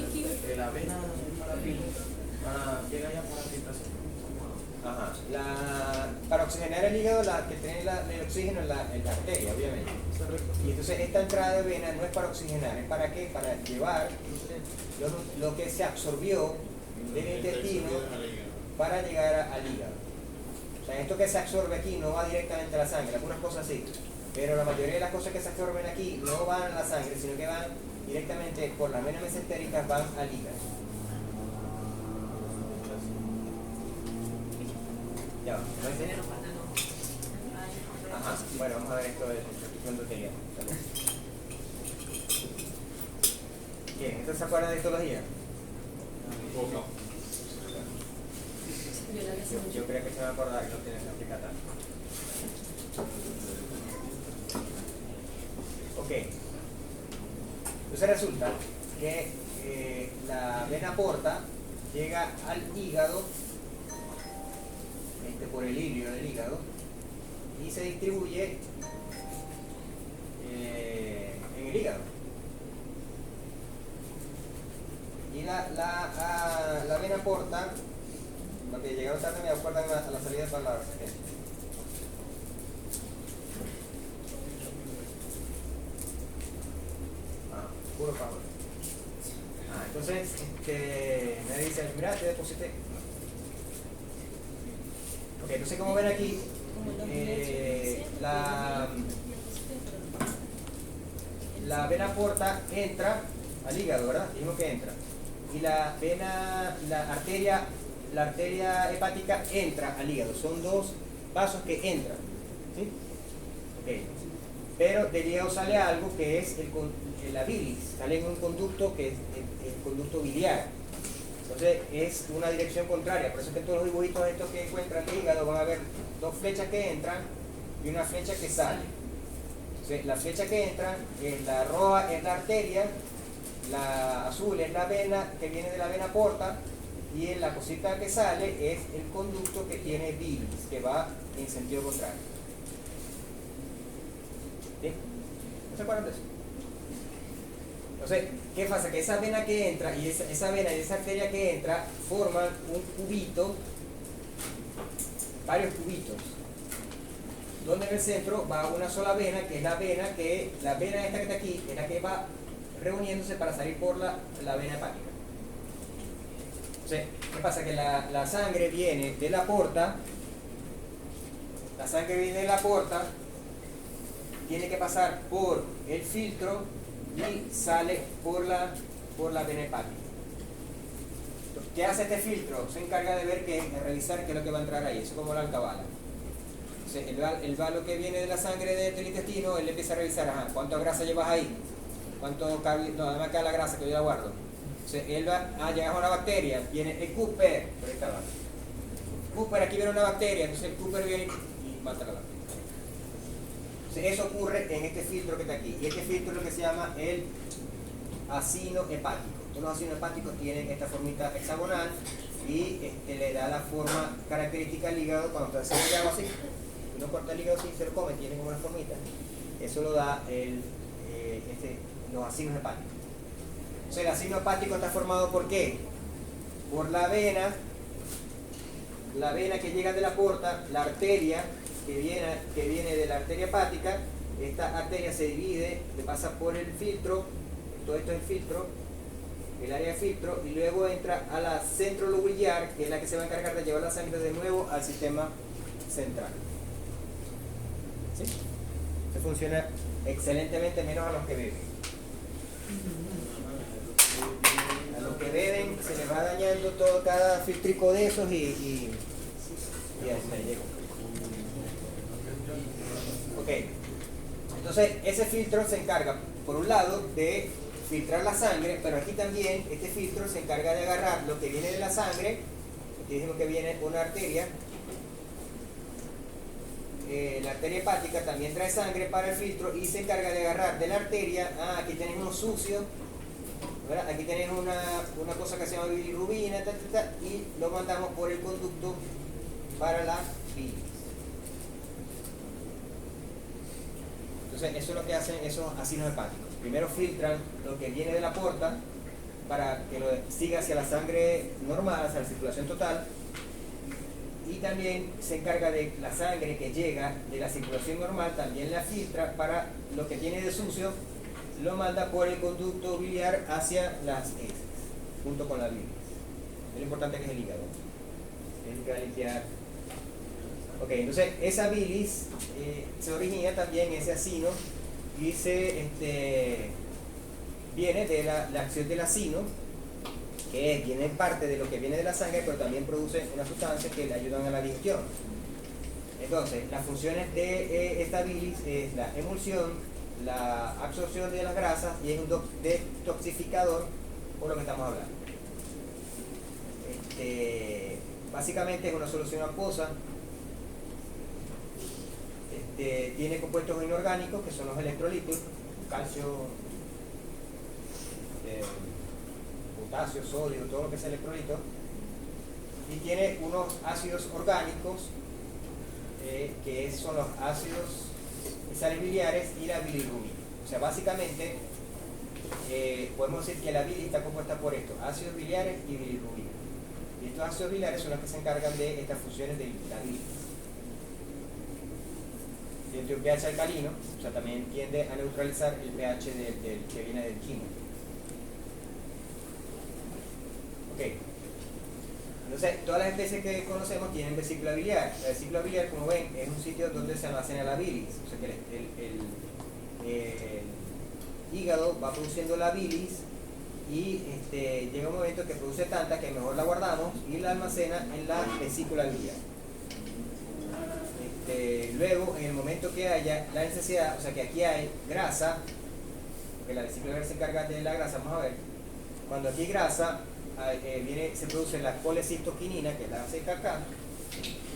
la vena llega ya para la filtración. Ajá. Para oxigenar el hígado, la que tiene el oxígeno en la arteria, obviamente. Y entonces esta entrada de vena no es para oxigenar, es para qué? Para llevar lo que se absorbió del intestino para llegar al hígado. O sea, esto que se absorbe aquí no va directamente a la sangre, algunas cosas sí, pero la mayoría de las cosas que se absorben aquí no van a la sangre, sino que van directamente por las venas mesentéricas, van al hígado. Ya va, ¿no entienden? Ajá, bueno, vamos a ver esto de endotelio. Bien, ¿entonces se acuerdan de histología? Yo creo que se van a acordar que no tienen que explicar tanto. Ok. Entonces resulta que la vena porta llega al hígado por el ilio del hígado y se distribuye en el hígado. Y la vena porta, porque llegaron tarde me acuerdan a la salida de palabras. Puro favor. Entonces me dice, mira, te deposité. Ok, entonces como ven aquí, la vena porta entra al hígado, ¿verdad? Dijimos que entra. Y la arteria hepática entra al hígado. Son dos vasos que entran. ¿Sí? Okay. Pero del hígado sale algo que es la bilis. Sale en un conducto que es el conducto biliar. Entonces es una dirección contraria. Por eso es que todos los dibujitos estos que encuentran el hígado van a ver dos flechas que entran y una flecha que sale. Entonces la flecha que entra, la roja es la arteria, la azul es la vena que viene de la vena porta, y la cosita que sale es el conducto que tiene bilis, que va en sentido contrario. ¿Sí? ¿No se acuerdan de eso? Entonces, ¿qué pasa? Que esa vena que entra y esa vena y esa arteria que entra forman un cubito, varios cubitos, donde en el centro va una sola vena, que es la vena esta que está aquí, es la que va reuniéndose para salir por la vena hepática. Entonces, ¿qué pasa? Que la sangre viene de la porta, tiene que pasar por el filtro y sale por la vena hepática. Entonces, ¿qué hace este filtro? Se encarga de revisar qué es lo que va a entrar ahí. Eso es como la alcabala. Entonces, él va lo que viene de la sangre del intestino, él empieza a revisar, ¿cuánta grasa llevas ahí? ¿Cuánto cabe? No, nada más queda la grasa que yo la guardo. Entonces, él va, llega a una bacteria, viene el Cooper, por esta va. Cooper, aquí viene una bacteria, entonces el Cooper viene y mata la bacteria. Entonces, eso ocurre en este filtro que está aquí. Y este filtro es lo que se llama el acino hepático. Todos los acinos hepáticos tienen esta formita hexagonal y le da la forma característica al hígado. Cuando se hace algo así, uno corta el hígado así, se lo come, tiene como una formita. Eso lo da los acinos hepáticos. Entonces, el acino hepático está formado ¿por qué? Por la vena que llega de la porta, la arteria que viene de la arteria hepática. Esta arteria se divide, le pasa por el filtro, todo esto es el filtro, el área de filtro, y luego entra a la centrolobular, que es la que se va a encargar de llevar la sangre de nuevo al sistema central. ¿Sí? Se funciona excelentemente, menos a los que beben. A los que beben se les va dañando todo, cada filtrico de esos y hasta ahí llegó. Ok, entonces ese filtro se encarga, por un lado, de filtrar la sangre, pero aquí también este filtro se encarga de agarrar lo que viene de la sangre. Aquí dijimos que viene una arteria. La arteria hepática también trae sangre para el filtro y se encarga de agarrar de la arteria. Aquí tenés uno sucio, ¿verdad? Aquí tenés una cosa que se llama bilirrubina, y lo mandamos por el conducto para la bilis. Entonces eso es lo que hacen esos ácidos hepáticos. Primero filtran lo que viene de la porta para que lo siga hacia la sangre normal, hacia la circulación total, y también se encarga de la sangre que llega de la circulación normal, también la filtra para lo que tiene de sucio, lo manda por el conducto biliar hacia las heces, junto con la bilis. Lo importante es que es el hígado. Tiene que limpiar. Ok, entonces esa bilis se origina también, ese acino, y viene de la acción del acino, que viene parte de lo que viene de la sangre, pero también produce unas sustancias que le ayudan a la digestión. Entonces, las funciones de esta bilis es la emulsión, la absorción de las grasas y es un detoxificador, por lo que estamos hablando. Básicamente es una solución acuosa. Tiene compuestos inorgánicos que son los electrolitos, calcio, potasio, sodio, todo lo que es electrolito, y tiene unos ácidos orgánicos que son los ácidos sales biliares y la bilirrubina. O sea, básicamente podemos decir que la bilis está compuesta por esto, ácidos biliares y bilirrubina. Y estos ácidos biliares son los que se encargan de estas funciones de la bilis. Tiene un pH alcalino, o sea, también tiende a neutralizar el pH que viene del quimo. Ok. Entonces, todas las especies que conocemos tienen vesícula biliar. La vesícula biliar, como ven, es un sitio donde se almacena la bilis. O sea que el hígado va produciendo la bilis y llega un momento que produce tanta que mejor la guardamos y la almacena en la vesícula biliar. Luego, en el momento que haya la necesidad, o sea que aquí hay grasa, porque la vesícula biliar se encarga de la grasa, vamos a ver, cuando aquí hay grasa, se produce la colecistoquinina, que es la base de cacao,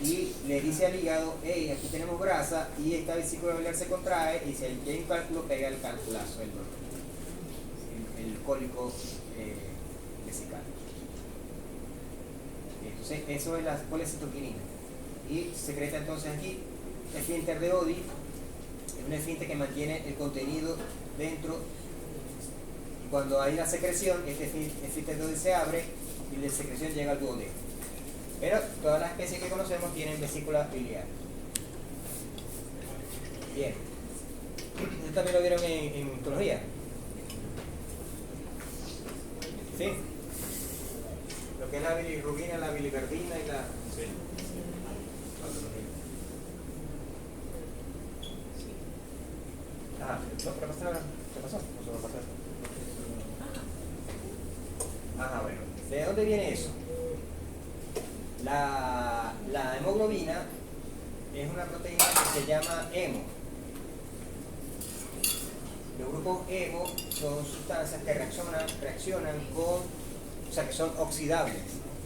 y le dice al hígado, hey, aquí tenemos grasa, y esta vesícula biliar se contrae, y si hay un cálculo, pega el calculazo, el cólico vesical. Entonces, eso es la colecistoquinina. Y se secreta entonces aquí esfínter de Oddi, es un esfínter que mantiene el contenido dentro, y cuando hay la secreción, este esfínter de Oddi se abre y la secreción llega al duodeno. Pero todas las especies que conocemos tienen vesícula biliar. Bien, esto también lo vieron en histología. ¿Sí? Lo que es la bilirrubina, la biliverdina y la... Sí. Ah, no, pero pasa nada. ¿Qué pasó? No se va a pasar. Ajá, bueno. ¿De dónde viene eso? La hemoglobina es una proteína que se llama hemo. Los grupos hemo son sustancias que reaccionan con, o sea, que son oxidables,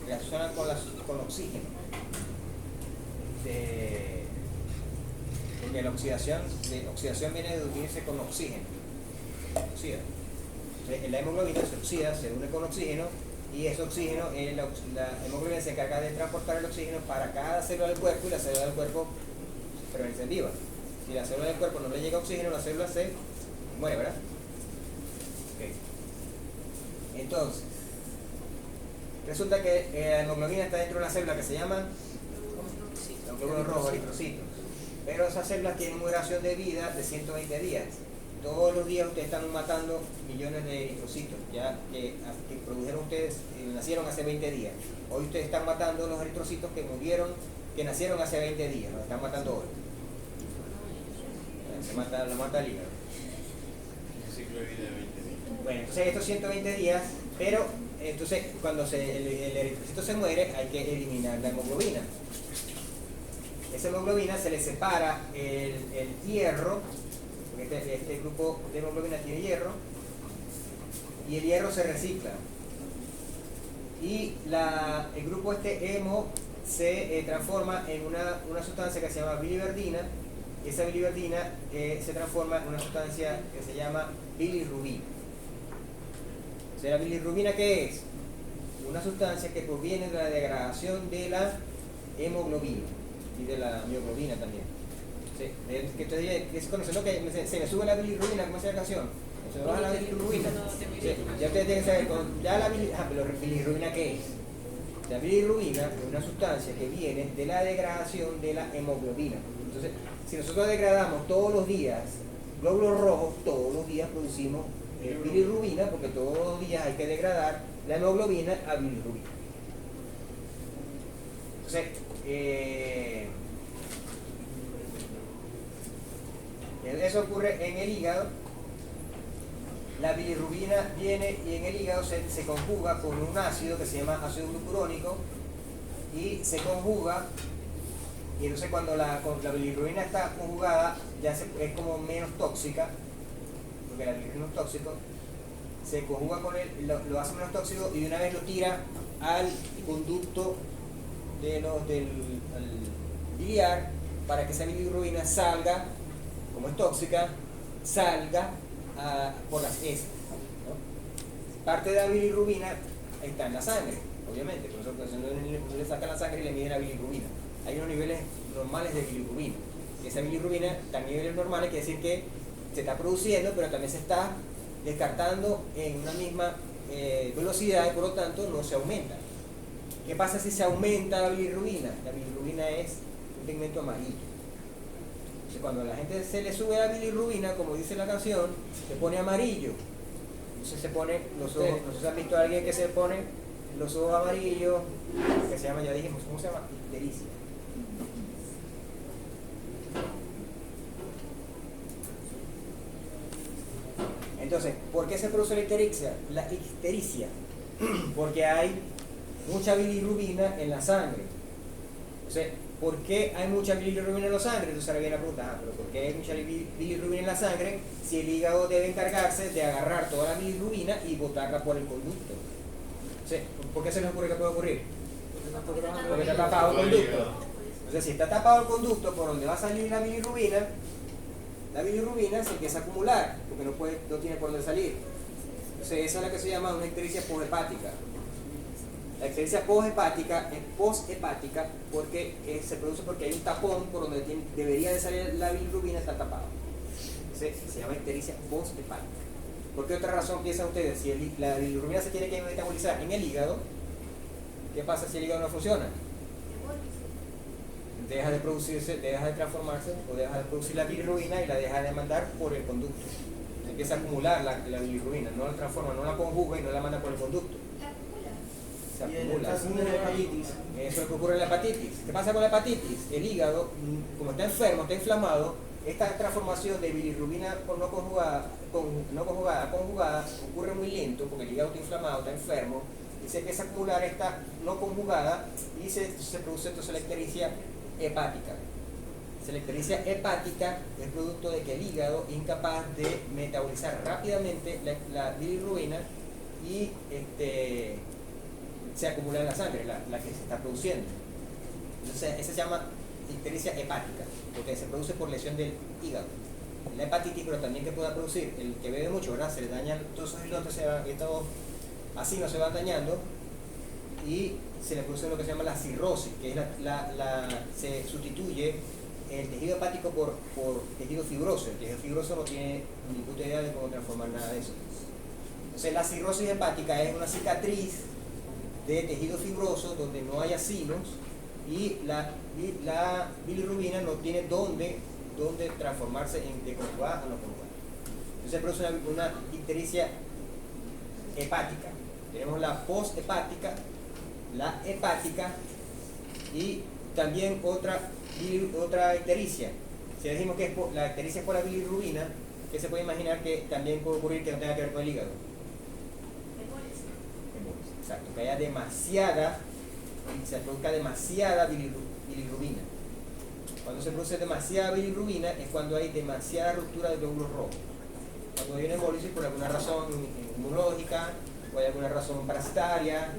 reaccionan con oxígeno. Porque la oxidación viene de unirse con oxígeno. Oxida. Entonces, la hemoglobina se oxida, se une con oxígeno, y ese oxígeno, la hemoglobina se encarga de transportar el oxígeno para cada célula del cuerpo, y la célula del cuerpo permanece viva. Si la célula del cuerpo no le llega oxígeno, la célula se muere, ¿verdad? Okay. Entonces, resulta que la hemoglobina está dentro de una célula que se llama los glóbulos rojos, eritrocitos. Pero esas células tienen una duración de vida de 120 días. Todos los días ustedes están matando millones de eritrocitos, ya que produjeron ustedes, nacieron hace 20 días. Hoy ustedes están matando los eritrocitos que nacieron hace 20 días, los están matando hoy. Lo mata el hígado. Un ciclo de vida de 20 días. Bueno, entonces estos 120 días Pero entonces cuando el eritrocito se muere hay que eliminar la hemoglobina. Esa hemoglobina se le separa el hierro, porque este grupo de hemoglobina tiene hierro, y el hierro se recicla. Y el grupo hemo se transforma en una sustancia que se llama biliverdina, y esa biliverdina se transforma en una sustancia que se llama bilirrubina. O sea, ¿la bilirrubina qué es? Una sustancia que proviene de la degradación de la hemoglobina y de la mioglobina también. Sí, que ustedes conocen lo que se me sube la bilirrubina, ¿cómo se llama la canción? Se me baja la bilirrubina. Sí, ya ustedes tienen que saber, pero bilirrubina ¿qué es? La bilirrubina es una sustancia que viene de la degradación de la hemoglobina. Entonces, si nosotros degradamos todos los días glóbulos rojos, todos los días producimos bilirrubina, porque todos los días hay que degradar la hemoglobina a bilirrubina. Entonces, eso ocurre en el hígado. La bilirrubina viene y en el hígado se conjuga con un ácido que se llama ácido glucurónico y se conjuga, y entonces cuando la bilirrubina está conjugada ya es como menos tóxica, porque la bilirrubina es tóxico, se conjuga con él, lo hace menos tóxico y de una vez lo tira al conducto del biliar para que esa bilirrubina salga, como es tóxica, salga por las heces, ¿no? Parte de la bilirrubina está en la sangre, obviamente, por eso no le sacan la sangre y le miden la bilirrubina. Hay unos niveles normales de bilirrubina. Esa bilirrubina está en niveles normales, quiere decir que se está produciendo, pero también se está descartando en una misma velocidad y por lo tanto no se aumenta. ¿Qué pasa si se aumenta la bilirrubina? La bilirrubina es un pigmento amarillo. Entonces, cuando a la gente se le sube la bilirrubina, como dice la canción, se pone amarillo. Entonces se pone los ojos. ¿No se han visto a alguien que se pone los ojos amarillos? Que se llama, ya dijimos, ¿cómo se llama? Ictericia. Entonces, ¿por qué se produce la ictericia? La ictericia, porque hay mucha bilirrubina en la sangre. O sea, ¿por qué hay mucha bilirrubina en la sangre? Entonces ahora viene la pregunta, pero ¿por qué hay mucha bilirrubina en la sangre si el hígado debe encargarse de agarrar toda la bilirrubina y botarla por el conducto? O sea, ¿por qué se les ocurre que puede ocurrir? Porque está tapado el conducto. Entonces, si está tapado el conducto por donde va a salir la bilirrubina se empieza a acumular, porque no tiene por dónde salir. Entonces, esa es la que se llama una ictericia poshepática. La ictericia poshepática es poshepática porque se produce porque hay un tapón por donde debería de salir la bilirrubina, está tapado. Entonces, se llama ictericia poshepática. ¿Por qué otra razón piensan ustedes? Si la bilirrubina se tiene que metabolizar en el hígado, ¿qué pasa si el hígado no funciona? Deja de producirse, deja de transformarse o deja de producir la bilirrubina y la deja de mandar por el conducto. Se empieza a acumular la bilirrubina, no la transforma, no la conjuga y no la manda por el conducto. Se acumula. de la hepatitis. Eso es lo que ocurre en la hepatitis. ¿Qué pasa con la hepatitis? El hígado, como está enfermo, está inflamado, esta transformación de bilirrubina no conjugada a conjugada ocurre muy lento porque el hígado está inflamado, está enfermo, y se empieza a acumular esta no conjugada y se produce entonces la ictericia hepática. La ictericia hepática es producto de que el hígado es incapaz de metabolizar rápidamente la bilirrubina y se acumula en la sangre, la que se está produciendo. Entonces, esa se llama ictericia hepática, porque se produce por lesión del hígado. La hepatitis, pero también que pueda producir, el que bebe mucho, ¿verdad? Se le dañan todos esos islotes, estos vacinos se van dañando y se le produce lo que se llama la cirrosis, que es se sustituye el tejido hepático por tejido fibroso. El tejido fibroso no tiene ni puta idea de cómo transformar nada de eso. Entonces, la cirrosis hepática es una cicatriz de tejido fibroso donde no hay acinos y la bilirrubina no tiene dónde transformarse de conjugada a no conjugada. Entonces se produce una ictericia hepática. Tenemos la poshepática, la hepática y también otra ictericia. Si decimos que la ictericia es por la bilirrubina, ¿qué se puede imaginar que también puede ocurrir que no tenga que ver con el hígado? Exacto, que haya demasiada, se produzca demasiada bilirrubina. Cuando se produce demasiada bilirrubina es cuando hay demasiada ruptura de glóbulos rojos. Cuando hay una hemólisis por alguna razón inmunológica, o hay alguna razón parasitaria,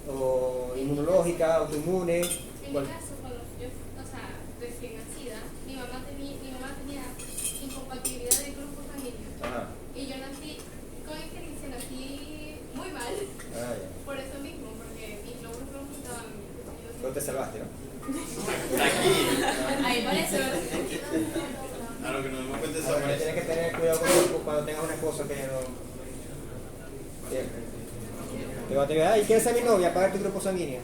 o inmunológica, autoinmune. En mi caso, cuando yo, o sea, recién nacida, mi mamá tenía incompatibilidad de grupos sanguíneos. Ajá. Y yo nací con ictericia, nací muy mal. Ah, ya. Por eso mismo, porque mis glóbulos rojos estaban. Pero te salvaste, ¿no? Ahí parece, ¿verdad? A lo que nos demos cuenta de esa Ahora, pareja. tienes que tener cuidado cuando tengas una esposa que no. Te va a decir, ay, ¿quieres ser mi novia? Pagar tu grupo sanguíneo.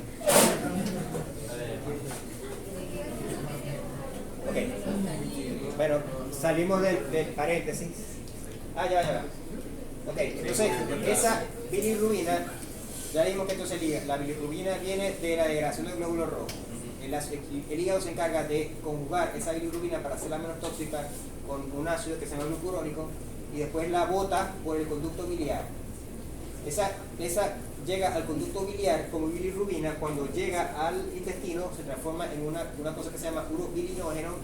Ok. Bueno, salimos del paréntesis. Ya. Ok, entonces, esa bilirrubina, ya vimos que entonces la bilirrubina viene de la degradación del glóbulo rojo. El hígado se encarga de conjugar esa bilirrubina para hacerla menos tóxica con un ácido que se llama glucurónico y después la bota por el conducto biliar. Esa llega al conducto biliar como bilirrubina, cuando llega al intestino se transforma en una cosa que se llama urobilinógeno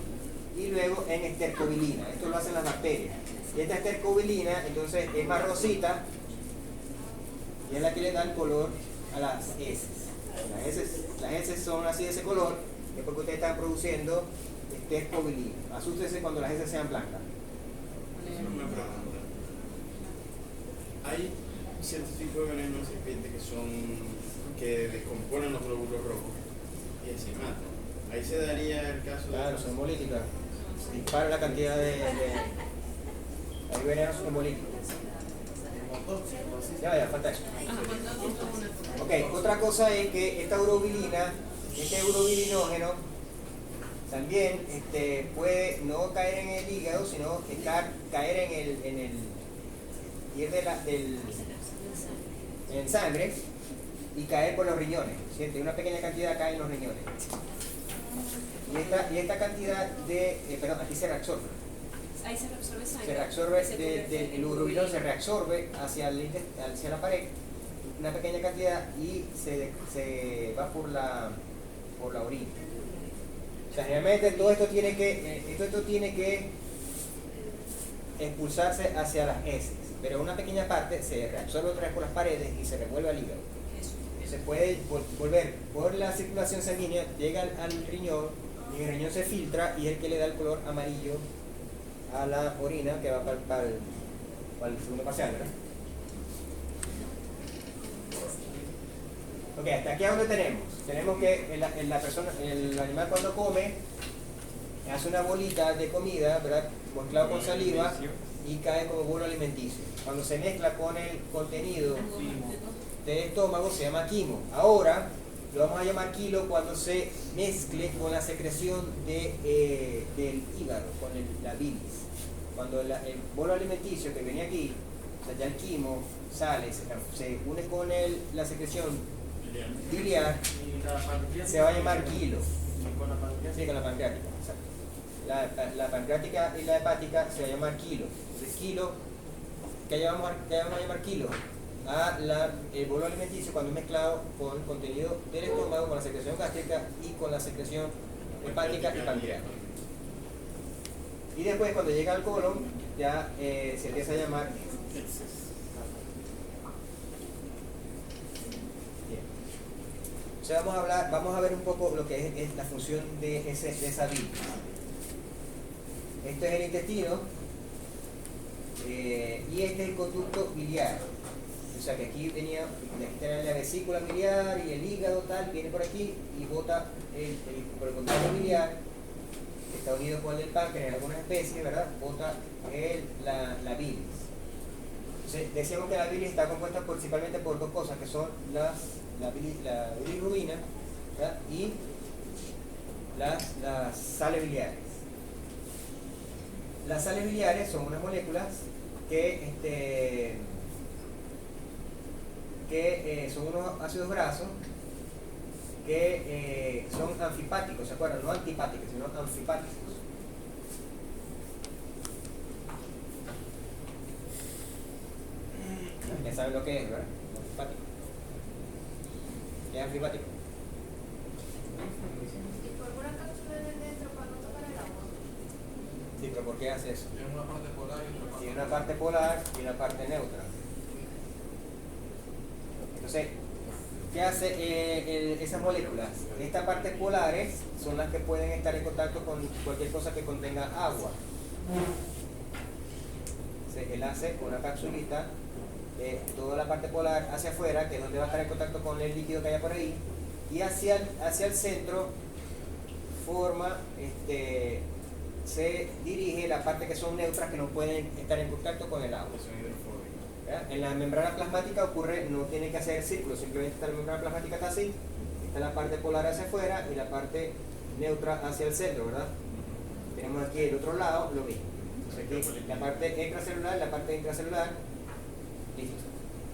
y luego en estercobilina. Esto lo hacen las bacterias. Y esta estercobilina entonces es marroncita y es la que le da el color a las heces. Las heces son así de ese color, es porque ustedes están produciendo estercobilina. Asústese cuando las heces sean blancas. Una pregunta. Hay ciertos tipos de venenos de serpiente que descomponen los glóbulos rojos y se matan. Ahí se daría el caso de. Claro, son hemolíticas. Dispara la cantidad de hay venenos hemolíticos. Ya, falta eso. Ok, otra cosa es que esta urobilina, este urobilinógeno, también puede no caer en el hígado, sino caer en el ir en sangre y caer por los riñones. ¿Cierto? Una pequeña cantidad cae en los riñones. Y esta cantidad aquí se reabsorbe. Ahí se reabsorbe sangre. Se reabsorbe, el urobilino se reabsorbe hacia la pared, una pequeña cantidad, y se va por la orina. O sea, realmente todo esto tiene que expulsarse hacia las heces, pero una pequeña parte se reabsorbe otra vez por las paredes y se revuelve al hígado. Se puede volver por la circulación sanguínea, llega al riñón, y el riñón se filtra y es el que le da el color amarillo a la orina que va para el segundo parcial, ¿verdad? Ok, hasta aquí a donde tenemos que el animal cuando come hace una bolita de comida, ¿verdad? Mezclado con saliva y cae como bolo alimenticio. Cuando se mezcla con el contenido del estómago se llama quimo. Ahora lo vamos a llamar kilo cuando se mezcle con la secreción del hígado, con la bilis. Cuando el bolo alimenticio que viene aquí, o sea, ya el quimo sale, se une con la secreción biliar, se va a llamar kilo. ¿Con la pancreática? Sí, con la pancreática, exacto. La pancreática y la hepática se va a llamar kilo. Entonces, kilo, ¿qué vamos a llamar kilo? El bolo alimenticio cuando es mezclado con el contenido del estómago, con la secreción gástrica y con la secreción hepática y pancreática. Y después cuando llega al colon ya se empieza a llamar heces. Bien. O sea, vamos a ver un poco lo que es la función de esa bilis. Este es el intestino y este es el conducto biliar. O sea que aquí tenía la vesícula biliar y el hígado tal, viene por aquí y bota por el conducto biliar, que está unido con el del páncreas en algunas especies, ¿verdad? Bota la bilis. Entonces, decíamos que la bilis está compuesta principalmente por dos cosas, que son la bilirrubina, ¿verdad? Y las sales biliares. Las sales biliares son unas moléculas que son unos ácidos grasos que son anfipáticos, ¿se acuerdan? No antipáticos, sino anfipáticos. Ya saben lo que es, ¿verdad? Anfipático. que es afirmativo. Y forma una cápsula de dentro para no tocar el agua. Sí, pero ¿por qué hace eso? Tiene una parte polar y otra parte. Tiene una parte polar y una parte neutra. Entonces, ¿qué hace esas moléculas? Estas partes polares son las que pueden estar en contacto con cualquier cosa que contenga agua. Entonces, él hace una capsulita de toda la parte polar hacia afuera, que es donde va a estar en contacto con el líquido que haya por ahí, y hacia el centro forma, se dirige la parte que son neutras, que no pueden estar en contacto con el agua. Son hidrofóbicas. ¿Ya? En la membrana plasmática ocurre, no tiene que hacer círculo, simplemente está la membrana plasmática está así, está la parte polar hacia afuera y la parte neutra hacia el centro, ¿verdad? Tenemos aquí el otro lado, lo mismo. Entonces aquí la parte extracelular, la parte intracelular, listo.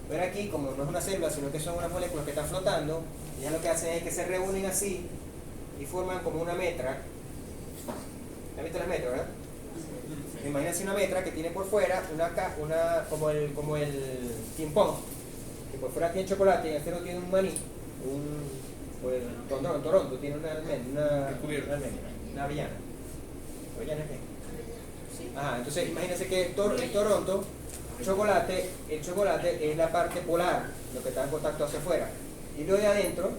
Pero aquí, como no es una célula, sino que son unas moléculas que están flotando, ya lo que hacen es que se reúnen así y forman como una metra. ¿Han visto las metras, verdad? Imagínense una metra que tiene por fuera como el ping-pong, que por fuera tiene chocolate y en el centro tiene un maní, en Toronto tiene una avellana. ¿Avellana qué? Ajá, entonces imagínense que en Toronto el chocolate es la parte polar, lo que está en contacto hacia afuera, y lo de adentro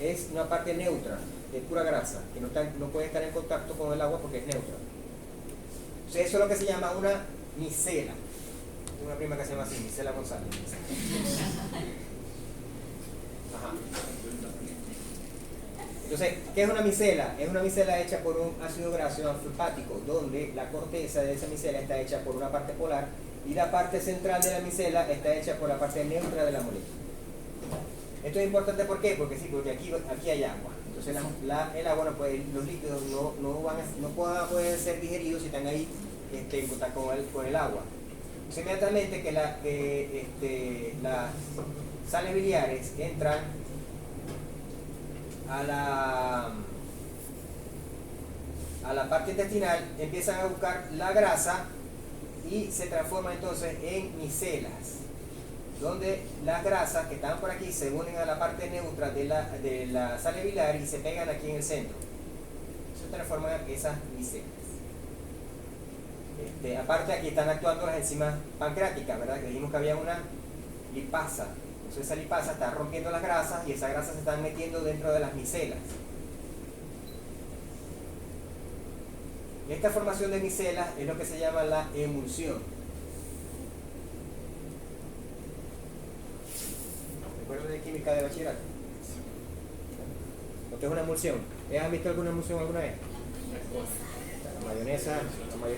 es una parte neutra, de pura grasa, que no puede estar en contacto con el agua porque es neutra. Entonces eso es lo que se llama una micela. Tengo una prima que se llama así, Micela González. Ajá. Entonces, ¿qué es una micela? Es una micela hecha por un ácido graso alfapático, donde la corteza de esa micela está hecha por una parte polar y la parte central de la micela está hecha por la parte neutra de la molécula. Esto es importante, ¿por qué? Porque porque aquí hay agua. Entonces el agua no puede, los líquidos no pueden ser digeridos si están ahí en contacto con el agua. Entonces inmediatamente que las sales biliares entran a la parte intestinal, empiezan a buscar la grasa y se transforman entonces en micelas, donde las grasas que están por aquí se unen a la parte neutra de la sal biliar y se pegan aquí en el centro. Se transforman esas micelas. Aparte aquí están actuando las enzimas pancreáticas, ¿verdad? Que dijimos que había una lipasa. Entonces esa lipasa está rompiendo las grasas y esas grasas se están metiendo dentro de las micelas. Esta formación de micelas es lo que se llama la emulsión. ¿Recuerdan de química de bachillerato? ¿Lo que es una emulsión? ¿Han visto alguna emulsión alguna vez? La mayonesa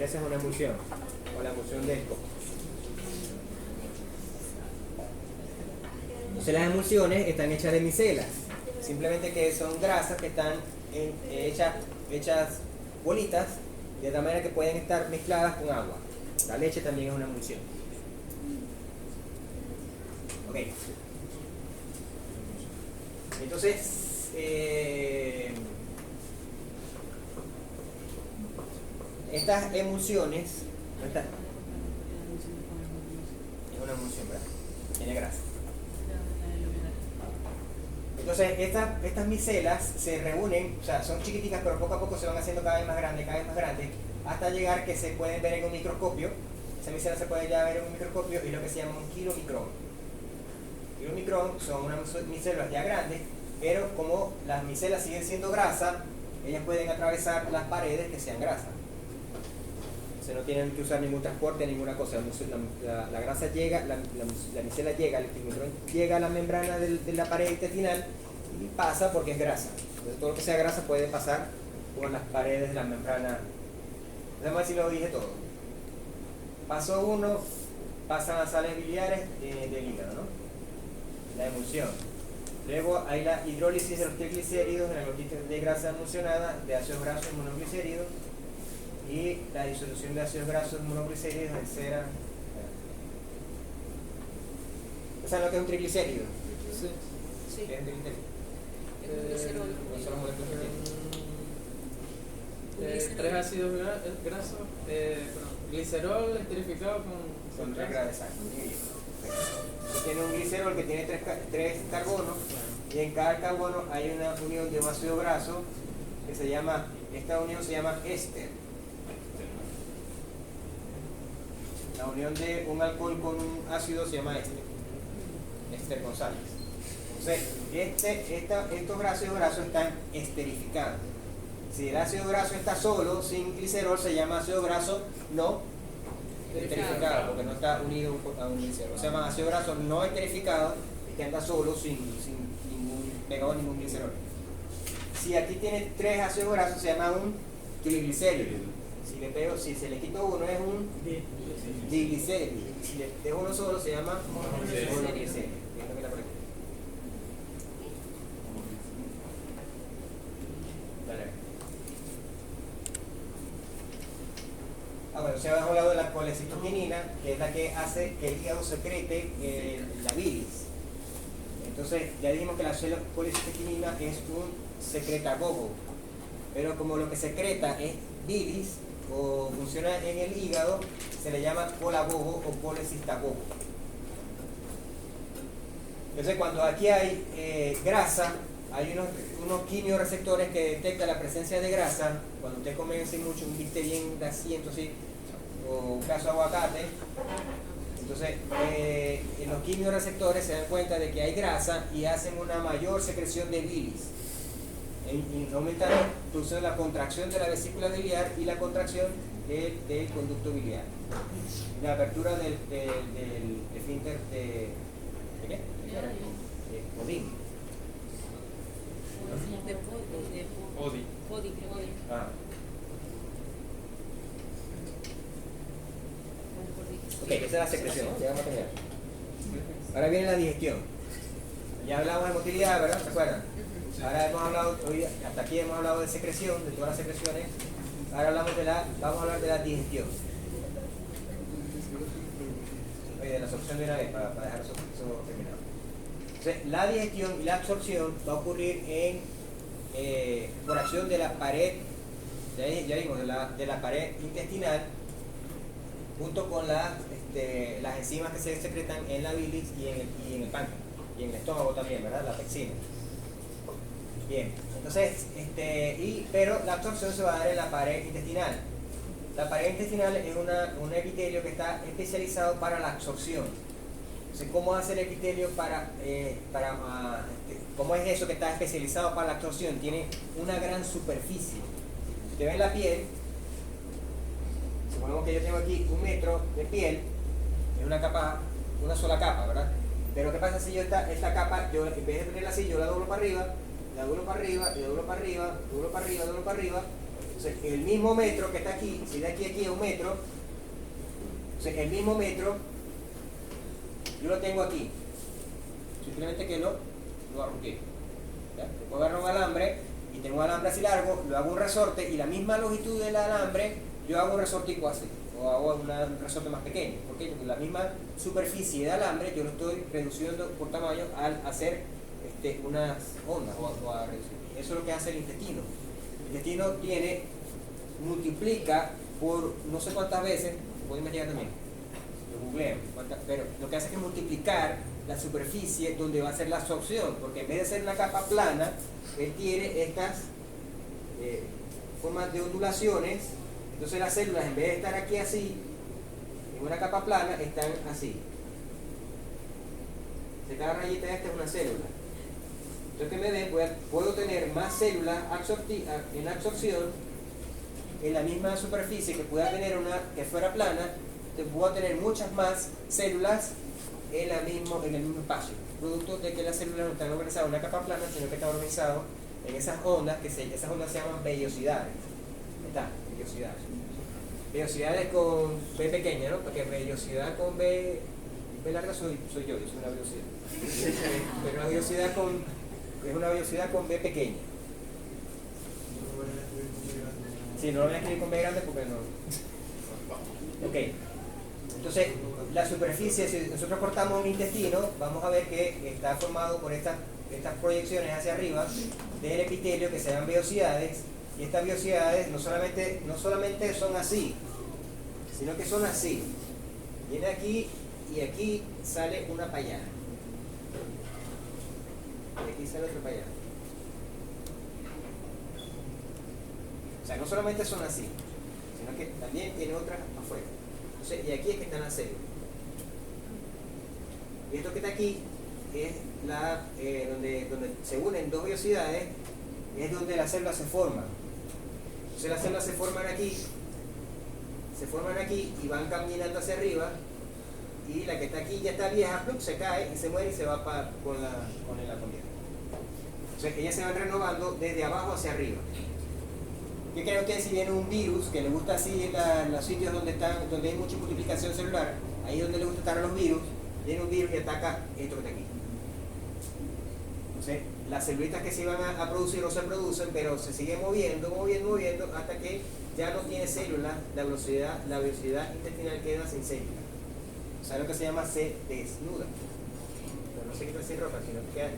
es una emulsión, o la emulsión de esto. Entonces las emulsiones están hechas de micelas, simplemente que son grasas que están hechas bolitas, de tal manera que pueden estar mezcladas con agua. La leche también es una emulsión. Ok. Entonces, estas emulsiones, ¿no están? Es una emulsión, ¿verdad? Tiene grasa. Entonces, estas micelas se reúnen, o sea, son chiquiticas, pero poco a poco se van haciendo cada vez más grandes, hasta llegar que se pueden ver en un microscopio. Esa micela se puede ya ver en un microscopio y lo que se llama un kilomicrón. Kilomicrón son unas micelas ya grandes, pero como las micelas siguen siendo grasa, ellas pueden atravesar las paredes que sean grasa. Entonces no tienen que usar ningún transporte, ninguna cosa. La grasa llega, la micela llega, el kilomicrón llega a la membrana de la pared intestinal y pasa porque es grasa. Entonces todo lo que sea grasa puede pasar por las paredes de la membrana. Vamos a ver si lo dije todo. Paso 1, pasan las sales biliares del hígado, ¿no? La emulsión. Luego hay la hidrólisis de los triglicéridos, la hidrólisis de grasa emulsionada, de ácidos grasos y monoglicéridos, y la disolución de ácidos grasos y monoglicéridos en cera. ¿Saben lo que es un triglicérido? Sí. Sí. ¿Qué es un triglicérido? Es un glicerol. ¿Cuáles son las moléculas que tienen? Tres ácidos grasos, glicerol esterificado Son tres grados, exacto. Tiene un glicerol que tiene tres carbonos y en cada carbono hay una unión de un ácido graso que se llama, esta unión se llama éster. La unión de un alcohol con un ácido se llama éster con sales. Entonces, estos ácidos grasos están esterificados. Si el ácido graso está solo, sin glicerol, se llama ácido graso no esterificado, porque no está unido a un glicerol. Se llama ácido graso no esterificado y que anda solo sin ningún pegado a ningún glicerol. Si aquí tiene 3 ácidos grasos, se llama un triglicérido. Si se le quita uno, es un diglicérido. Si le dejo uno solo, se llama monoglicérido. Bueno, se ha hablado de la colecitoquinina, que es la que hace que el hígado secrete la bilis. Entonces, ya dijimos que la colecitoquinina es un secretagogo, pero como lo que secreta es bilis o funciona en el hígado, se le llama colagogo o colecistagogo. Entonces, cuando aquí hay grasa, hay unos quimioreceptores que detectan la presencia de grasa. Cuando usted come así mucho, un bistec bien grasiento, así, o un caso de aguacate, entonces los quimioreceptores se dan cuenta de que hay grasa y hacen una mayor secreción de bilis. Y aumentan la producción de la contracción de la vesícula biliar y la contracción del conducto biliar. La apertura del esfínter de ¿qué? De Odin. Odi. Ah. Ok, esa es la secreción, ya vamos a terminar. Ahora viene la digestión. Ya hablamos de motilidad, ¿verdad? ¿Se acuerdan? Ahora hemos hablado, hoy, hasta aquí hemos hablado de secreción, de todas las secreciones. Ahora vamos a hablar de la digestión. Oye, de la absorción de una vez, para dejar eso terminado. Entonces, la digestión y la absorción va a ocurrir por acción de la pared, ya vimos, de la pared intestinal, junto con las enzimas que se secretan en la bilis y en el páncreas, y en el estómago también, ¿verdad? La pexina. Bien, entonces, pero la absorción se va a dar en la pared intestinal. La pared intestinal es un epitelio que está especializado para la absorción. Entonces, ¿cómo hace el epitelio cómo es eso que está especializado para la absorción? Tiene una gran superficie. Si te ven la piel, suponemos que yo tengo aquí 1 metro de piel, es una sola capa, ¿verdad? Pero ¿qué pasa si yo esta capa, yo en vez de tenerla así, yo la doblo para arriba, la doblo para arriba, y doblo para arriba, doblo para arriba, doblo para arriba? Entonces, el mismo metro que está aquí, si de aquí a aquí es 1 metro, entonces el mismo metro, yo lo tengo aquí, simplemente que lo arrugué. Después agarro un alambre y tengo un alambre así largo, lo hago un resorte y la misma longitud del alambre, yo hago un resortico así, o hago un resorte más pequeño. ¿Por qué? Porque la misma superficie de alambre yo lo estoy reduciendo por tamaño al hacer unas ondas o a reducir. Eso es lo que hace el intestino. El intestino multiplica por no sé cuántas veces, puedo investigar también, lo googleo, pero lo que hace es multiplicar la superficie donde va a ser la absorción, porque en vez de ser una capa plana, él tiene estas formas de ondulaciones. Entonces las células, en vez de estar aquí así, en una capa plana, están así. Cada rayita esta es una célula. Entonces, que me den, puedo tener más células en absorción en la misma superficie que pueda tener una que fuera plana. Puedo tener muchas más células en el mismo espacio, producto de que las células no están organizadas en una capa plana, sino que están organizadas en esas ondas, esas ondas se llaman vellosidades. Está, vellosidades. Vellosidades con B pequeña, ¿no? Porque vellosidad con B larga soy yo soy una velocidad. Pero una velocidad es una velocidad con B pequeña. Sí, no lo voy a escribir con B grande porque no. Ok. Entonces, la superficie, si nosotros cortamos un intestino, vamos a ver que está formado por estas proyecciones hacia arriba del epitelio que se llaman vellosidades, y estas vellosidades no solamente son así, sino que son así. Viene aquí y aquí sale una para allá. y aquí sale otro para allá. O sea, no solamente son así, sino que también tiene otras afuera. Entonces, y aquí es que están las células. Y esto que está aquí es donde se unen dos velocidades, es donde las células se forman. Entonces las células se forman aquí y van caminando hacia arriba, y la que está aquí ya está vieja, ¡plup!, se cae y se muere y se va con la comida. Entonces ellas se van renovando desde abajo hacia arriba. ¿Qué creen ustedes si viene un virus que le gusta así en los sitios donde hay mucha multiplicación celular? Ahí donde le gusta estar a los virus, viene un virus y ataca esto que está aquí. Entonces las celulitas que se iban a producir no se producen, pero se sigue moviendo hasta que ya no tiene células, la velocidad intestinal queda sin células. O sea, lo que se llama se desnuda. Pero no se quita sin ropa, sino que queda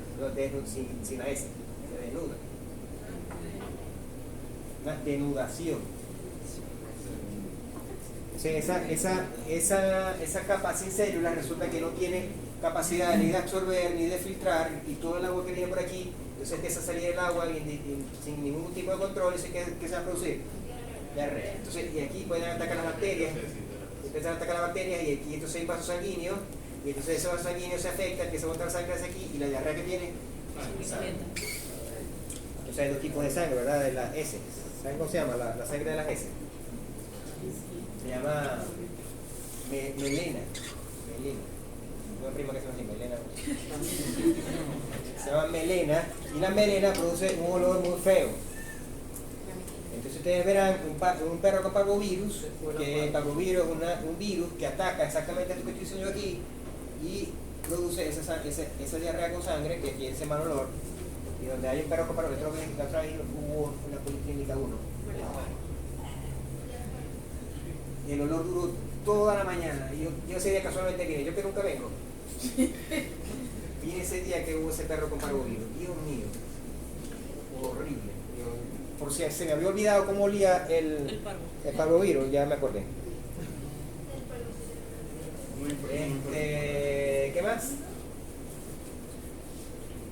sin la S, se desnuda. Una denudación. Entonces esa capa sin células resulta que no tiene capacidad ni de absorber ni de filtrar, y todo el agua que viene por aquí, entonces empieza a salir el agua y sin ningún tipo de control, ¿qué se va a producir? Diarrea. Entonces, y aquí pueden atacar las bacterias, empiezan a atacar las bacterias, y aquí entonces hay vasos sanguíneos, y entonces ese vaso sanguíneo se afecta, empieza a botar sangre hacia aquí, y la diarrea que tiene, sangre. Entonces hay dos tipos de sangre, ¿verdad? De las S. ¿Saben cómo se llama? La sangre de las S. Se llama melena. Una prima que se llama así, melena. Se llama melena, y la melena produce un olor muy feo. Entonces ustedes verán un perro con parvovirus, que el parvovirus es un virus que ataca exactamente esto que estoy diciendo aquí y produce esa diarrea con sangre que tiene ese mal olor. Y donde hay un perro con parvovirus, la otra vez hubo una policlínica 1. Y el olor duró toda la mañana. Y yo ese día casualmente vine, yo que nunca vengo. Vine ese día que hubo ese perro con parvovirus. Dios mío, horrible. Por si se me había olvidado cómo olía el parvovirus, ya me acordé. ¿Qué más?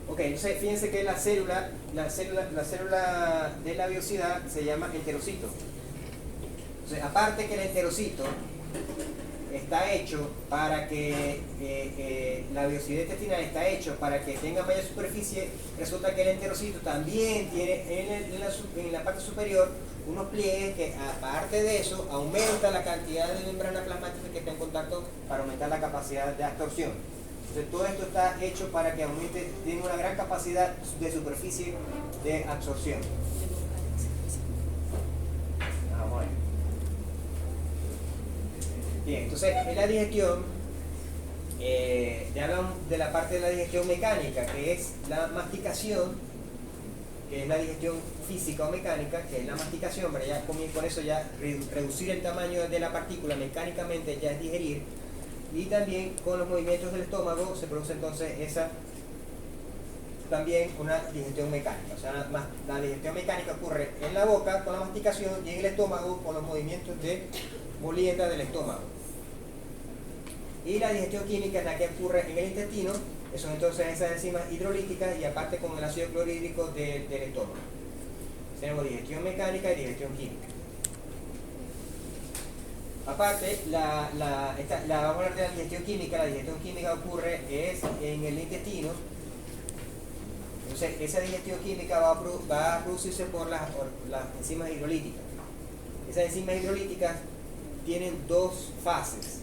Ok, entonces fíjense que la célula de la biosidad se llama enterocito. Entonces, aparte que el enterocito está hecho para que la biosidad intestinal está hecho para que tenga mayor superficie, resulta que el enterocito también tiene en la parte superior unos pliegues que, aparte de eso, aumenta la cantidad de membrana plasmática que está en contacto para aumentar la capacidad de absorción. Entonces todo esto está hecho para que aumente, tiene una gran capacidad de superficie de absorción. Vamos a ver. Bien, entonces en la digestión, ya hablamos de la parte de la digestión mecánica, que es la masticación, que es la digestión física o mecánica, que es la masticación, pero ya con eso ya reducir el tamaño de la partícula mecánicamente ya es digerir, y también con los movimientos del estómago se produce entonces también una digestión mecánica. O sea, la digestión mecánica ocurre en la boca con la masticación y en el estómago con los movimientos de molienda del estómago. Y la digestión química es la que ocurre en el intestino, que son entonces esas enzimas hidrolíticas, y aparte con el ácido clorhídrico del estómago. Tenemos digestión mecánica y digestión química. Aparte, vamos a hablar de la digestión química. La digestión química ocurre en el intestino. Entonces, esa digestión química va a producirse por las enzimas hidrolíticas. Esas enzimas hidrolíticas tienen dos fases.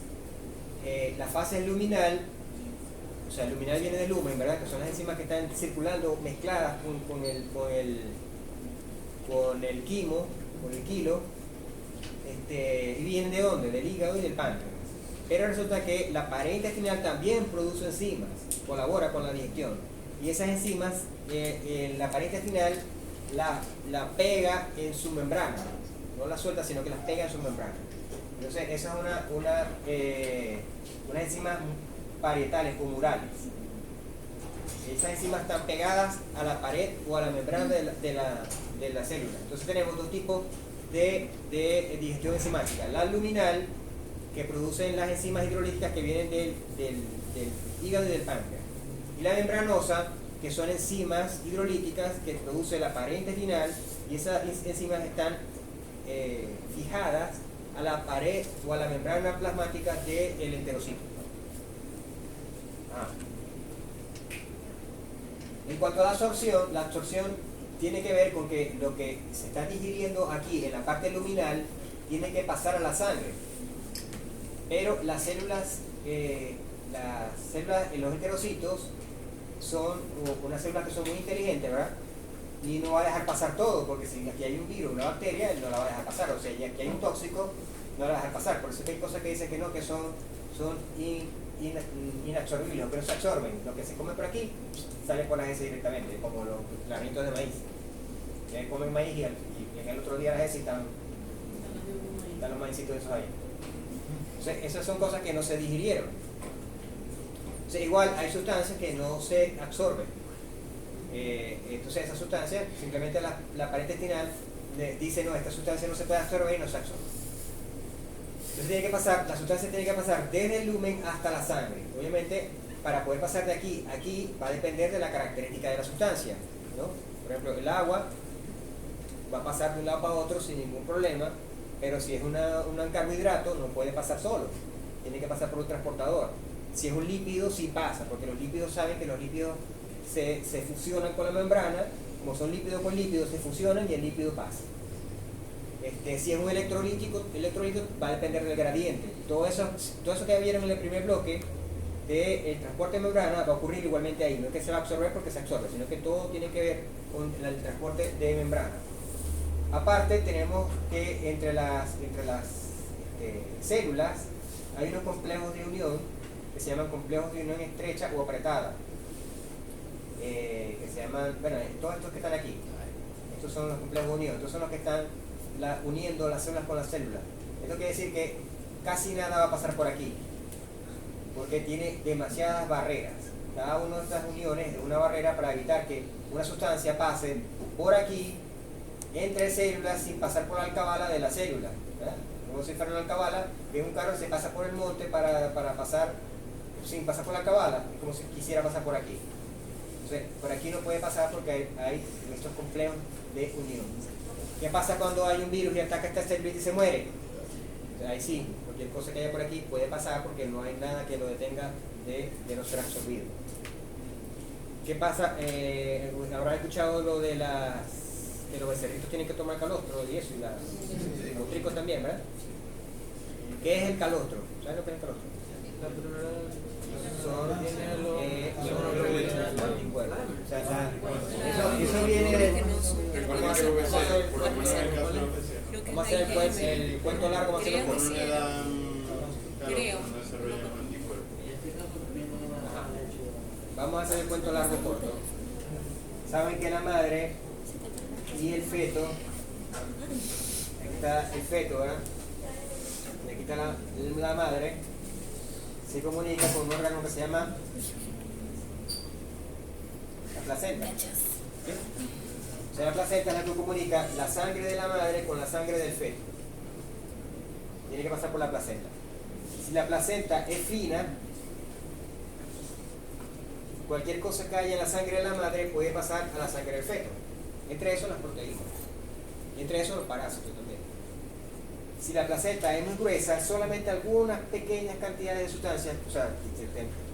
La fase luminal, o sea, el luminal viene del lumen, ¿verdad? Que son las enzimas que están circulando mezcladas con el quimo, con el kilo, y vienen ¿de dónde? Del hígado y del páncreas. Pero resulta que la pared intestinal también produce enzimas, colabora con la digestión. Y esas enzimas, la pared intestinal la pega en su membrana, no la suelta, sino que las pega en su membrana. Entonces, esas son unas enzimas parietales o murales. Esas enzimas están pegadas a la pared o a la membrana de la célula. Entonces, tenemos dos tipos de digestión enzimática: la luminal, que producen las enzimas hidrolíticas que vienen del hígado y del páncreas, y la membranosa, que son enzimas hidrolíticas que produce la pared intestinal, y esas enzimas están fijadas a la pared o a la membrana plasmática del enterocito. En cuanto a la absorción tiene que ver con que lo que se está digiriendo aquí en la parte luminal tiene que pasar a la sangre. Pero las células en los enterocitos son unas células que son muy inteligentes, ¿verdad? Y no va a dejar pasar todo, porque si aquí hay un virus, una bacteria, no la va a dejar pasar. O sea, y aquí hay un tóxico, no la va a dejar pasar. Por eso que hay cosas que dicen que no, que son inabsorbibles, o que no se absorben. Lo que se come por aquí sale por las heces directamente, como los granitos de maíz. Que comen maíz y en el otro día las heces están los maicitos esos ahí. Entonces, esas son cosas que no se digirieron. O sea, igual hay sustancias que no se absorben. Entonces esas sustancias, simplemente la pared intestinal dice no, esta sustancia no se puede absorber y no se absorbe. Entonces la sustancia tiene que pasar desde el lumen hasta la sangre. Obviamente, para poder pasar de aquí a aquí va a depender de la característica de la sustancia, ¿no? Por ejemplo, el agua va a pasar de un lado para otro sin ningún problema, pero si es un carbohidrato no puede pasar solo, tiene que pasar por un transportador. Si es un lípido, sí pasa, porque los lípidos saben que los lípidos se fusionan con la membrana, como son lípido con lípido, se fusionan y el lípido pasa. Si es un electrolítico va a depender del gradiente. Todo eso que vieron en el primer bloque del transporte de membrana va a ocurrir igualmente ahí. No es que se va a absorber porque se absorbe, sino que todo tiene que ver con el transporte de membrana. Aparte, tenemos que entre las células hay unos complejos de unión que se llaman complejos de unión estrecha o apretada. Que se llaman, bueno, todos estos que están aquí, estos son los complejos de unión, estos son los que están uniendo las células con las células. Esto quiere decir que casi nada va a pasar por aquí, porque tiene demasiadas barreras. Cada una de estas uniones es una barrera para evitar que una sustancia pase por aquí, entre células, sin pasar por la alcabala de la célula, ¿verdad? Como si fuera una alcabala, que un carro se pasa por el monte para pasar, sin pasar por la alcabala, es como si quisiera pasar por aquí. Entonces, por aquí no puede pasar porque hay estos complejos de unión. ¿Qué pasa cuando hay un virus y ataca esta célula y se muere? Entonces, ahí sí, cualquier cosa que haya por aquí puede pasar porque no hay nada que lo detenga de no ser absorbido. ¿Qué pasa? Habrán escuchado lo de que los becerritos tienen que tomar calostro y eso, y los tricos también, ¿verdad? ¿Qué es el calostro? ¿Sabes lo que es el calostro? La primera Son anticuerpos. O sea, Eso viene de... Recuerda que VC, por lo menos en el caso de VC, Vamos a hacer el cuento largo, vamos a hacerlo no corto. le dan, Creo. no desarrollan anticuerpos. Vamos a hacer el cuento largo corto. Saben que la madre y el feto, aquí está el feto, ¿verdad? Y aquí está la madre, se comunica con un órgano que se llama la placenta. ¿Sí? O sea, la placenta es la que comunica la sangre de la madre con la sangre del feto. Tiene que pasar por la placenta. Si la placenta es fina, cualquier cosa que haya en la sangre de la madre puede pasar a la sangre del feto. Entre eso las proteínas. Y entre eso los parásitos también. Si la placenta es muy gruesa, solamente algunas pequeñas cantidades de sustancias, o sea,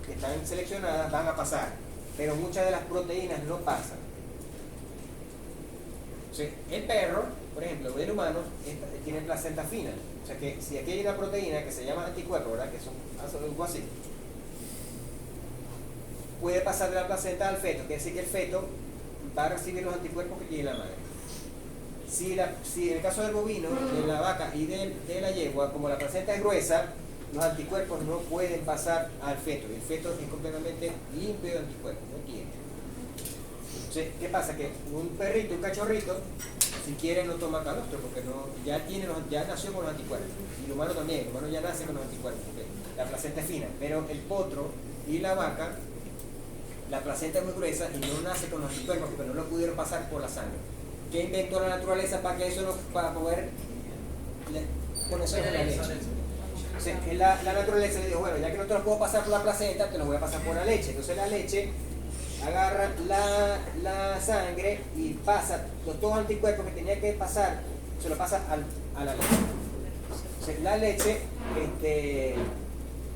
que están seleccionadas, van a pasar. Pero muchas de las proteínas no pasan. O sea, el perro, por ejemplo, el humano, tiene placenta fina. O sea que si aquí hay una proteína que se llama anticuerpo, ¿verdad? Que son algo así, puede pasar de la placenta al feto, quiere decir que el feto va a recibir los anticuerpos que tiene la madre. Si en el caso del bovino, de la vaca y de la yegua, como la placenta es gruesa, los anticuerpos no pueden pasar al feto. El feto es completamente limpio de anticuerpos, no tiene. Entonces, ¿qué pasa? Que un perrito, un cachorrito, si quiere no toma calostro porque ya nació con los anticuerpos. Y el humano también, el humano ya nace con los anticuerpos porque la placenta es fina. Pero el potro y la vaca, la placenta es muy gruesa y no nace con los anticuerpos porque no lo pudieron pasar por la sangre. ¿Qué inventó la naturaleza para que eso para poder ponerse en la leche? Entonces, la naturaleza le dijo, bueno, ya que no te lo puedo pasar por la placenta, te lo voy a pasar por la leche. Entonces la leche, agarra la sangre y pasa los dos anticuerpos que tenía que pasar, se lo pasa a la leche. Entonces, la leche,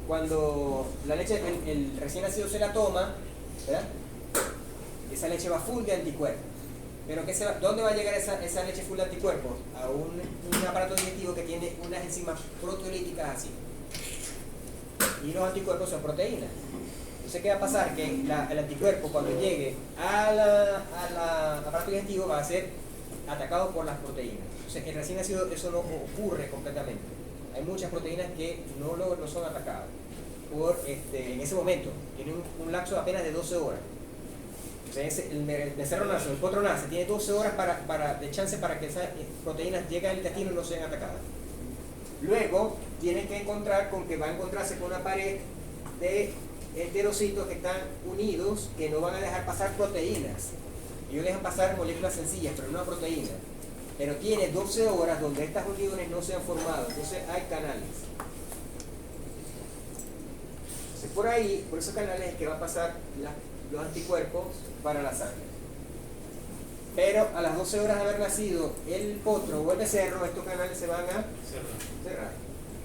cuando la leche, el recién nacido se la toma, ¿verdad? Esa leche va full de anticuerpos. Pero ¿dónde va a llegar esa leche full de anticuerpos? A un aparato digestivo que tiene unas enzimas proteolíticas así. Y los anticuerpos son proteínas. Entonces, ¿qué va a pasar? Que el anticuerpo, cuando llegue al aparato digestivo, va a ser atacado por las proteínas. Entonces, el recién nacido eso no ocurre completamente. Hay muchas proteínas que no son atacadas en ese momento. Tiene un lapso de apenas de 12 horas. Entonces, el becerro nace, el potro nace, tiene 12 horas de chance para que esas proteínas lleguen al intestino y no sean atacadas. Luego, tiene que va a encontrarse con una pared de enterocitos que están unidos, que no van a dejar pasar proteínas. Ellos dejan pasar moléculas sencillas, pero no proteínas. Pero tiene 12 horas donde estas uniones no se han formado, entonces hay canales. Entonces, por esos canales es que va a pasar los anticuerpos para la sangre. Pero a las 12 horas de haber nacido el potro o el becerro, estos canales se van a cerrar.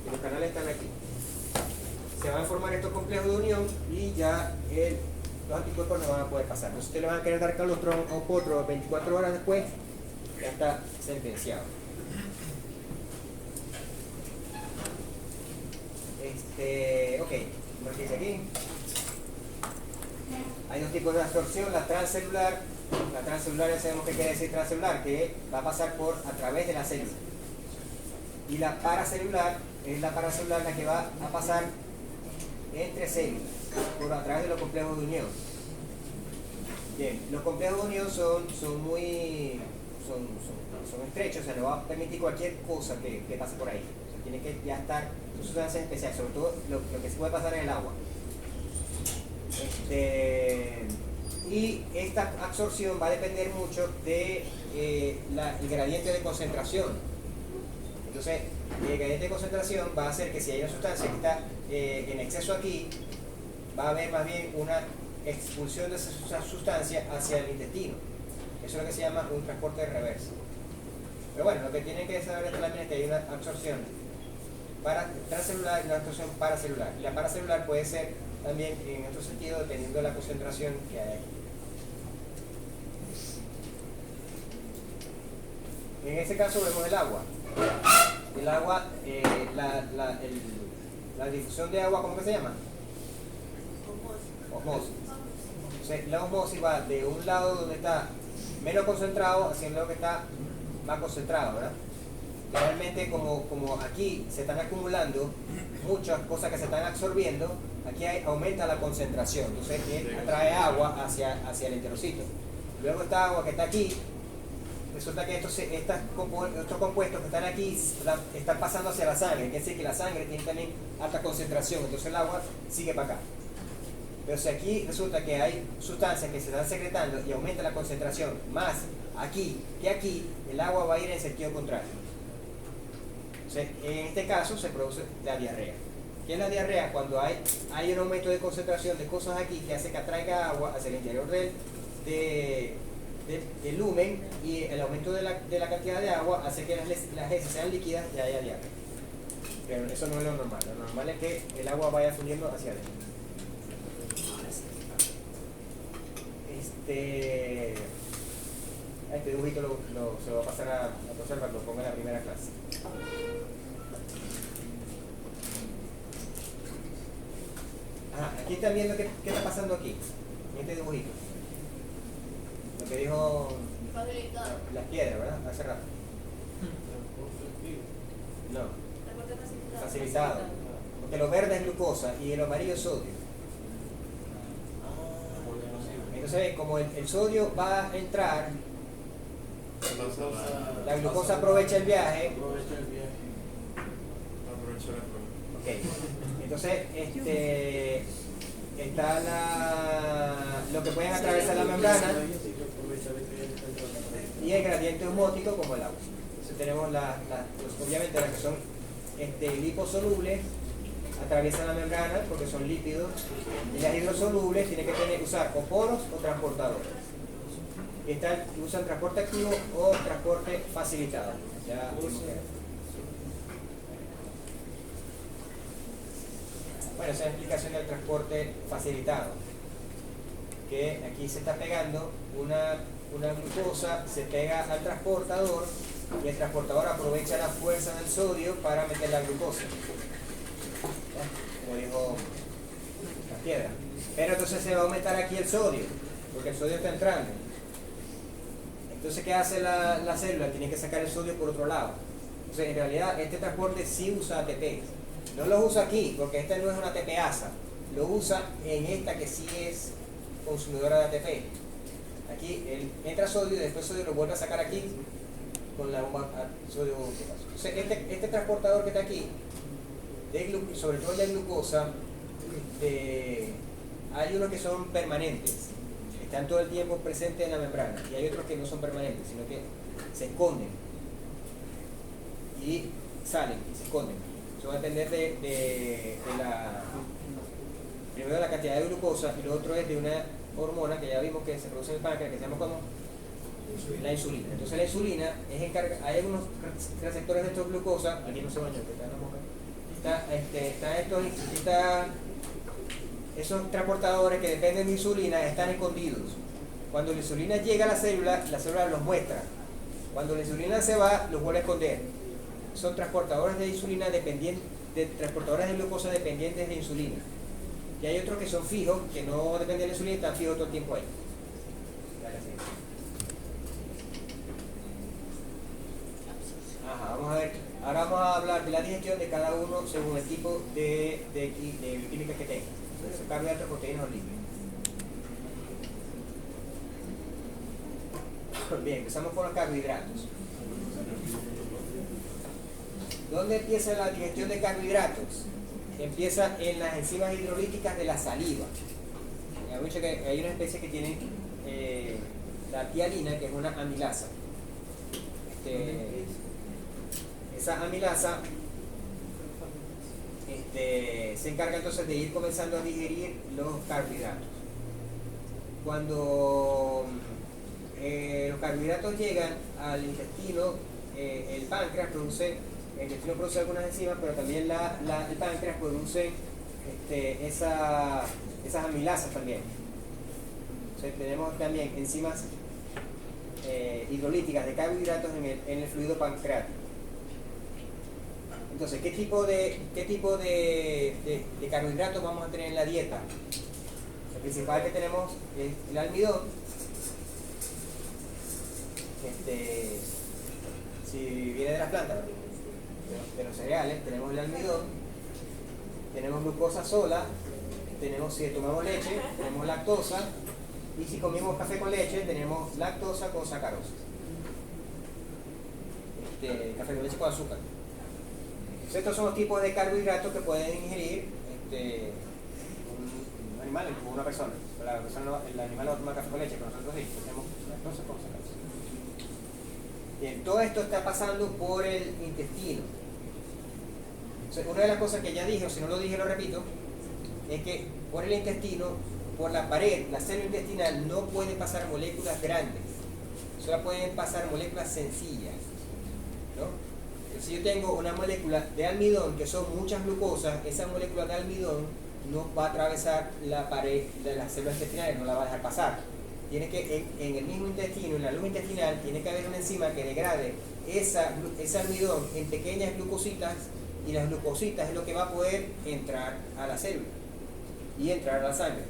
Y los canales están aquí. Se van a formar estos complejos de unión y ya los anticuerpos no van a poder pasar. Entonces, ustedes le van a querer dar calostro a un potro 24 horas después, ya está sentenciado. Ok, como dice aquí, hay dos tipos de absorción, la transcelular. La transcelular, ya sabemos qué quiere decir transcelular, que va a pasar a través de la célula. Y la paracelular es la que va a pasar entre células, a través de los complejos de unión. Bien, los complejos de unión son estrechos, o sea, no va a permitir cualquier cosa que pase por ahí. O sea, tiene que ya estar, son sustancias especiales, sobre todo lo que se puede pasar en el agua. Y esta absorción va a depender mucho de el gradiente de concentración. Entonces, el gradiente de concentración va a hacer que si hay una sustancia que está en exceso aquí, va a haber más bien una expulsión de esa sustancia hacia el intestino. Eso es lo que se llama un transporte reverso. Pero bueno, lo que tienen que saber también es que hay una absorción transcelular y una absorción paracelular. Y la paracelular puede ser también en otro sentido dependiendo de la concentración que hay aquí. En este caso vemos el agua. El agua, la difusión de agua, ¿cómo que se llama? Osmosis. Entonces, la osmosis va de un lado donde está menos concentrado hacia el lado que está más concentrado, ¿verdad? Realmente como aquí se están acumulando muchas cosas que se están absorbiendo, aquí aumenta la concentración, entonces atrae agua hacia el enterocito. Luego esta agua que está aquí, resulta que estos compuestos que están aquí están pasando hacia la sangre, quiere decir que la sangre tiene también alta concentración, entonces el agua sigue para acá. Pero si aquí resulta que hay sustancias que se están secretando y aumenta la concentración más aquí que aquí, el agua va a ir en sentido contrario. Entonces, en este caso se produce la diarrea. ¿Qué es la diarrea? Cuando hay un aumento de concentración de cosas aquí que hace que atraiga agua hacia el interior del lumen, y el aumento de la cantidad de agua hace que las heces sean líquidas y haya diarrea. Pero eso no es lo normal. Lo normal es que el agua vaya fluyendo hacia adentro. Este dibujito se lo va a pasar a profesor para que lo ponga en la primera clase. Aquí están viendo qué está pasando aquí, en este dibujito. Lo que dijo las piedras, ¿verdad? Hace rato. No, facilitado. Porque lo verde es glucosa y el amarillo es sodio. Entonces, como el sodio va a entrar, la glucosa aprovecha el viaje. Okay. Entonces, está lo que pueden atravesar la membrana y el gradiente osmótico como el agua. Entonces tenemos obviamente las que son liposolubles atraviesan la membrana porque son lípidos. Y las hidrosolubles tienen que usar o poros o transportadores. Usan transporte activo o transporte facilitado. Ya vimos que era. Bueno, esa es la explicación del transporte facilitado. Que aquí se está pegando una glucosa, se pega al transportador y el transportador aprovecha la fuerza del sodio para meter la glucosa. Como dijo la piedra. Pero entonces se va a aumentar aquí el sodio, porque el sodio está entrando. Entonces, ¿qué hace la célula? Tiene que sacar el sodio por otro lado. Entonces, en realidad, este transporte sí usa ATP. No lo usa aquí, porque esta no es una ATPasa. Lo usa en esta que sí es consumidora de ATP. Aquí entra sodio y después sodio lo vuelve a sacar aquí con la bomba sodio. Entonces, este transportador que está aquí, sobre todo el de glucosa, hay unos que son permanentes, están todo el tiempo presentes en la membrana, y hay otros que no son permanentes, sino que se esconden y salen y se esconden. Eso va a depender primero de la cantidad de glucosa, y lo otro es de una hormona que ya vimos que se produce en el páncreas, que se llama como la insulina. Entonces la insulina es encargada, hay algunos receptores de estos glucosa, aquí no se bañó, que está en la boca, esos transportadores que dependen de insulina están escondidos. Cuando la insulina llega a la célula los muestra. Cuando la insulina se va, los vuelve a esconder. Son transportadores de insulina transportadores de glucosa dependientes de insulina. Y hay otros que son fijos, que no dependen de la insulina y están fijos todo el tiempo ahí. Ajá, vamos a ver. Ahora vamos a hablar de la digestión de cada uno según el tipo de química que tenga. Entonces, carbohidratos, proteínas o lípidos. Bien, empezamos con los carbohidratos. ¿Dónde empieza la digestión de carbohidratos? Empieza en las enzimas hidrolíticas de la saliva. Hay una especie que tiene la tialina, que es una amilasa. Esa amilasa se encarga entonces de ir comenzando a digerir los carbohidratos. Cuando los carbohidratos llegan al intestino, el intestino produce algunas enzimas, pero también el páncreas produce esas amilasas también. Entonces, tenemos también enzimas hidrolíticas de carbohidratos en el fluido pancreático. Entonces, ¿qué tipo de carbohidratos vamos a tener en la dieta? El principal que tenemos es el almidón. Si viene de las plantas, de los cereales, tenemos el almidón, tenemos glucosa sola, si tomamos leche, tenemos lactosa, y si comemos café con leche, tenemos lactosa con sacarosa. Café con leche con azúcar. Entonces, estos son los tipos de carbohidratos que pueden ingerir un animal, como una persona. El animal no toma café con leche, pero nosotros sí, tenemos lactosa con sacarosa. Bien, todo esto está pasando por el intestino. Entonces, una de las cosas que ya dije, o si no lo dije lo repito, es que por el intestino, por la pared, la célula intestinal, no pueden pasar moléculas grandes, solo pueden pasar moléculas sencillas, ¿no? Si yo tengo una molécula de almidón, que son muchas glucosas, esa molécula de almidón no va a atravesar la pared de las células intestinales, no la va a dejar pasar. Tiene que, en el mismo intestino, en la luz intestinal, tiene que haber una enzima que degrade ese almidón en pequeñas glucositas, y las glucositas es lo que va a poder entrar a la célula y entrar a la sangre.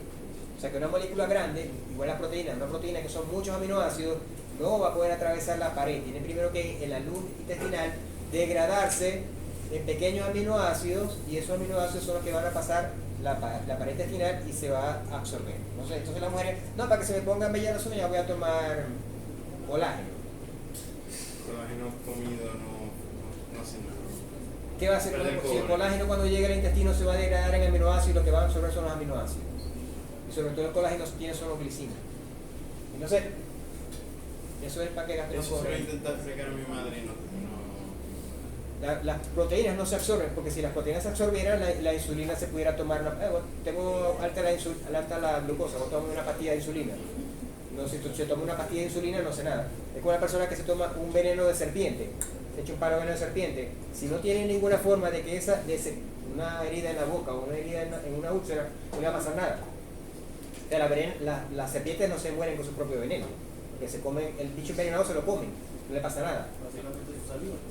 O sea que una molécula grande, igual a una proteína que son muchos aminoácidos, no va a poder atravesar la pared. Tiene primero que en la luz intestinal degradarse en pequeños aminoácidos, y esos aminoácidos son los que van a pasar la pared intestinal y se va a absorber. Entonces las mujeres, no, para que se me pongan bellas las uñas voy a tomar colágeno. Colágeno comido no hace nada. ¿Qué va a hacer? Si el colágeno cuando llegue al intestino se va a degradar en aminoácidos, y lo que va a absorber son los aminoácidos. Y sobre todo el colágeno tiene solo glicina. Entonces, eso es para que gastemos. Eso suelo intentar fregar a mi madre y no las proteínas no se absorben, porque si las proteínas se absorbieran, la insulina se pudiera tomar. Bueno, tengo alta la glucosa, voy a tomar una pastilla de insulina. No, si se toma una pastilla de insulina no hace nada. Es como una persona que se toma un veneno de serpiente, se echa un palo de veneno de serpiente. Si no tiene ninguna forma de que una herida en la boca o una herida en una úlcera, no le va a pasar nada. O sea, las serpientes no se mueren con su propio veneno, porque se comen, el bicho envenenado se lo comen, no le pasa nada.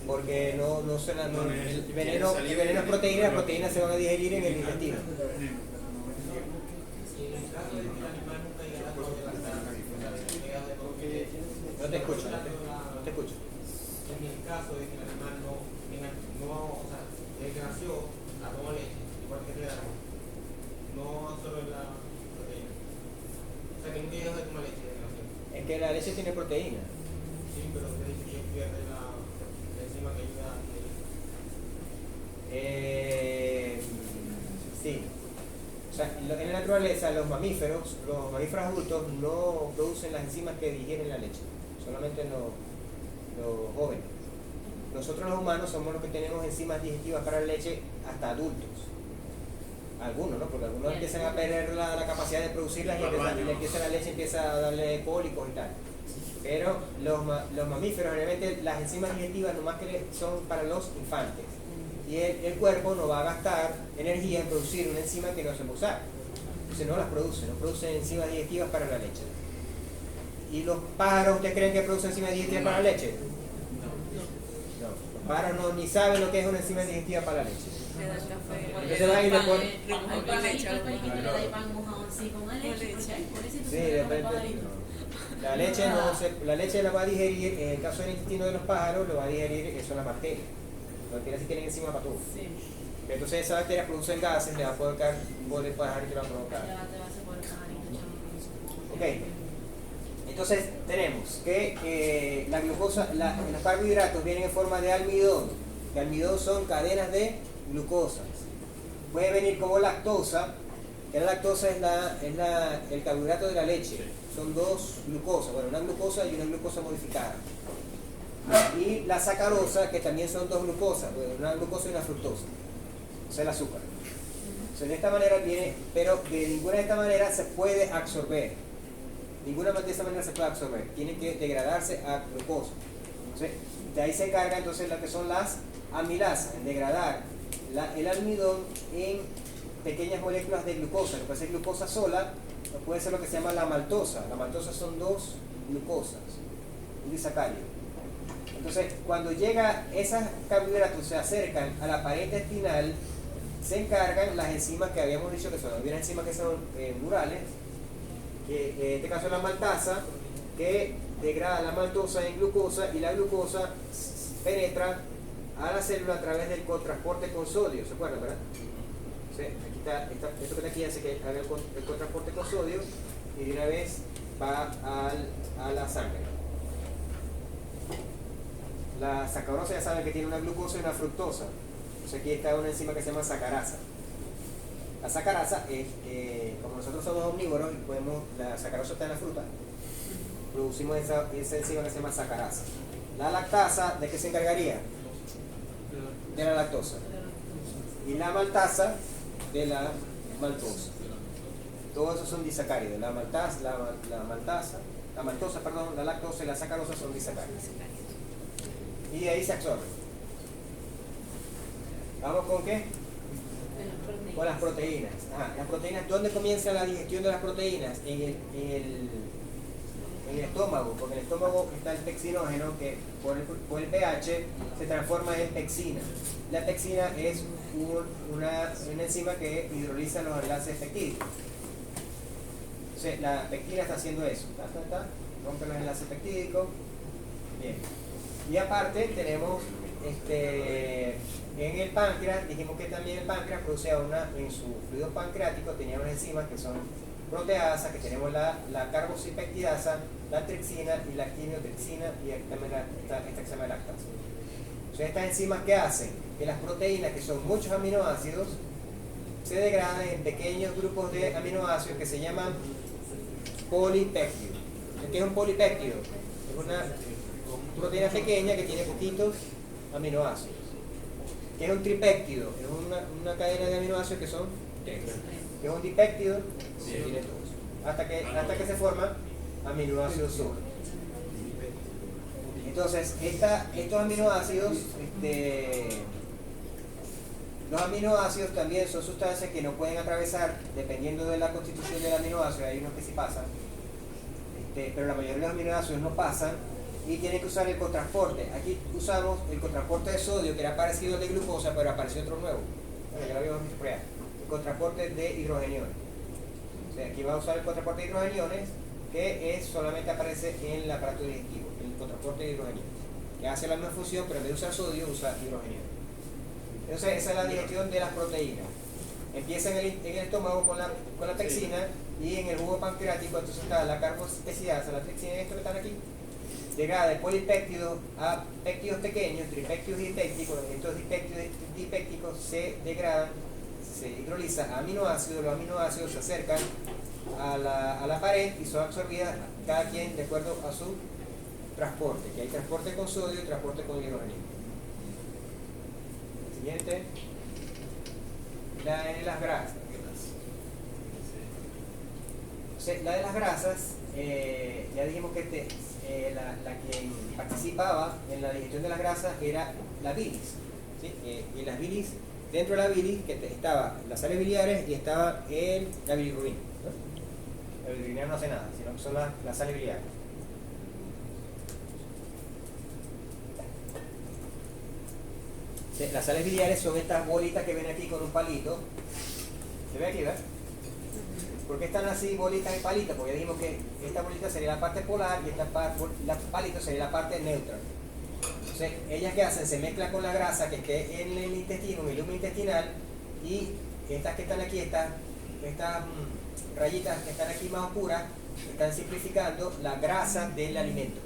Porque el veneno es proteína, las proteínas se van a digerir en el intestino. No te escucho, no te escucho. En el caso de que el animal o sea, desde que nació, la toma leche, igual que el árbol, no absorbe la proteína. O sea, que nunca llega a tomar leche desde que nació. Es que la leche tiene proteína. Sí, pero usted dice que pierde la enzima que ayuda a Sí. O sea, en la naturaleza los mamíferos adultos no producen las enzimas que digieren la leche, solamente los jóvenes. Nosotros los humanos somos los que tenemos enzimas digestivas para la leche hasta adultos. Algunos, ¿no? Porque algunos empiezan a perder la capacidad de producirlas y la leche empieza a darle cólicos y tal. Pero los mamíferos, realmente las enzimas digestivas nomás que son para los infantes. Y el cuerpo no va a gastar energía en producir una enzima que no se va a usar. Entonces no producen enzimas digestivas para la leche. ¿Y los pájaros, ustedes creen que producen enzimas digestivas para la leche? No. Los pájaros ni saben lo que es una enzima digestiva para la leche. Le da café. Entonces van y le ponen. Al pajarito que le da pan mojado así con la leche, por eso Sí, de repente. La leche la va a digerir, en el caso del intestino de los pájaros, lo va a digerir, son las bacterias. Las bacterias sí tienen enzima para todo. Sí. Entonces esas bacterias producen gases, le va a provocar un pajarito y le va a provocar. Ok. Entonces tenemos que la glucosa, los carbohidratos vienen en forma de almidón. Que almidón son cadenas de glucosas. Puede venir como lactosa, que la lactosa es el carbohidrato de la leche. Son dos glucosas, bueno, una glucosa y una glucosa modificada. Y la sacarosa, que también son dos glucosas, bueno, una glucosa y una fructosa. O sea, el azúcar. Entonces, de esta manera viene, pero de ninguna de esta manera se puede absorber. Ninguna de esta manera se puede absorber. Tiene que degradarse a glucosa. Entonces, de ahí se encarga entonces lo que son las amilasas, en degradar el almidón en pequeñas moléculas de glucosa. Lo que puede ser glucosa sola, o puede ser lo que se llama la maltosa. La maltosa son dos glucosas, un disacárido. Entonces, cuando llega esos carbohidratos se acercan a la pared intestinal, se encargan las enzimas que habíamos dicho que son. Hay unas enzimas que son murales, que en este caso es la maltasa, que degrada la maltosa en glucosa, y la glucosa penetra a la célula a través del cotransporte con sodio. ¿Se acuerdan, verdad? Sí, aquí está, esto que está aquí hace que haga el cotransporte con sodio y de una vez va a la sangre. La sacarosa ya saben que tiene una glucosa y una fructosa. Entonces aquí está una enzima que se llama sacarasa. La sacarasa es, como nosotros somos omnívoros y la sacarosa está en la fruta, producimos esa enzima que se llama sacarasa. La lactasa, ¿de qué se encargaría? De la lactosa. Y la maltasa, de la maltosa. Todos esos son disacáridos. La maltosa, la lactosa y la sacarosa son disacáridos. Y de ahí se absorben. ¿Vamos con qué? Con las proteínas. Las proteínas, ¿dónde comienza la digestión de las proteínas? En el estómago, porque en el estómago está el pexinógeno que por el pH se transforma en pexina. La pexina es una enzima que hidroliza los enlaces peptídicos. Entonces la pectina está haciendo eso. Rompe los enlaces peptídicos. Bien. Y aparte tenemos en el páncreas, dijimos que también el páncreas produce en su fluido pancreático, tenía unas enzimas que son proteasas, que tenemos la carboxipeptidasa, la trixina y la quimiotrixina, y también esta que se llama lactasa. Entonces estas enzimas, ¿qué hacen? Que las proteínas, que son muchos aminoácidos, se degradan en pequeños grupos de aminoácidos que se llaman polipéptidos. ¿Qué es un polipéptido? Es una proteína pequeña que tiene poquitos aminoácidos. que es un tripéptido, es una cadena de aminoácidos que son tres. Que es un dipéptido, tiene todos. Hasta que se forman aminoácidos solos. Entonces, estos aminoácidos, los aminoácidos también son sustancias que no pueden atravesar, dependiendo de la constitución del aminoácido, hay unos que sí pasan, pero la mayoría de los aminoácidos no pasan y tienen que usar el cotransporte. Aquí usamos el cotransporte de sodio, que era parecido al de glucosa, pero apareció otro nuevo. Bueno, ya lo habíamos visto por allá. El cotransporte de hidrogeniones. O sea, aquí va a usar el cotransporte de hidrogeniones, que solamente aparece en el aparato digestivo, el cotransporte de hidrogeniones, que hace la misma función, pero en vez de usar sodio, usa hidrogeniones. Entonces, esa es la digestión de las proteínas. Empieza en el estómago con la pexina, y en el jugo pancreático entonces está la carbospeciasa, la tripsina, esto que están aquí, degrada de polipéptidos a péptidos pequeños, tripéptidos dipépticos. Estos dipépticos se degradan, se hidrolizan a aminoácidos. Los aminoácidos se acercan a la pared y son absorbidas cada quien de acuerdo a su transporte, que hay transporte con sodio y transporte con hidrógeno. Siguiente, la de las grasas. La de las grasas, ya dijimos que la que participaba en la digestión de las grasas era la bilis, ¿sí? Y en las bilis, dentro de la bilis, estaba las sales biliares y estaba la bilirrubina, ¿no? La bilirrubina no hace nada, sino que son las sales biliares. Las sales biliares son estas bolitas que ven aquí con un palito. ¿Se ve aquí, verdad? ¿Por qué están así bolitas y palitos? Porque ya dijimos que esta bolita sería la parte polar y la palito sería la parte neutra. Entonces, ellas que hacen, se mezclan con la grasa que esté en el intestino, en el lumen intestinal, y estas que están aquí, estas rayitas que están aquí más oscuras, están simplificando la grasa del alimento.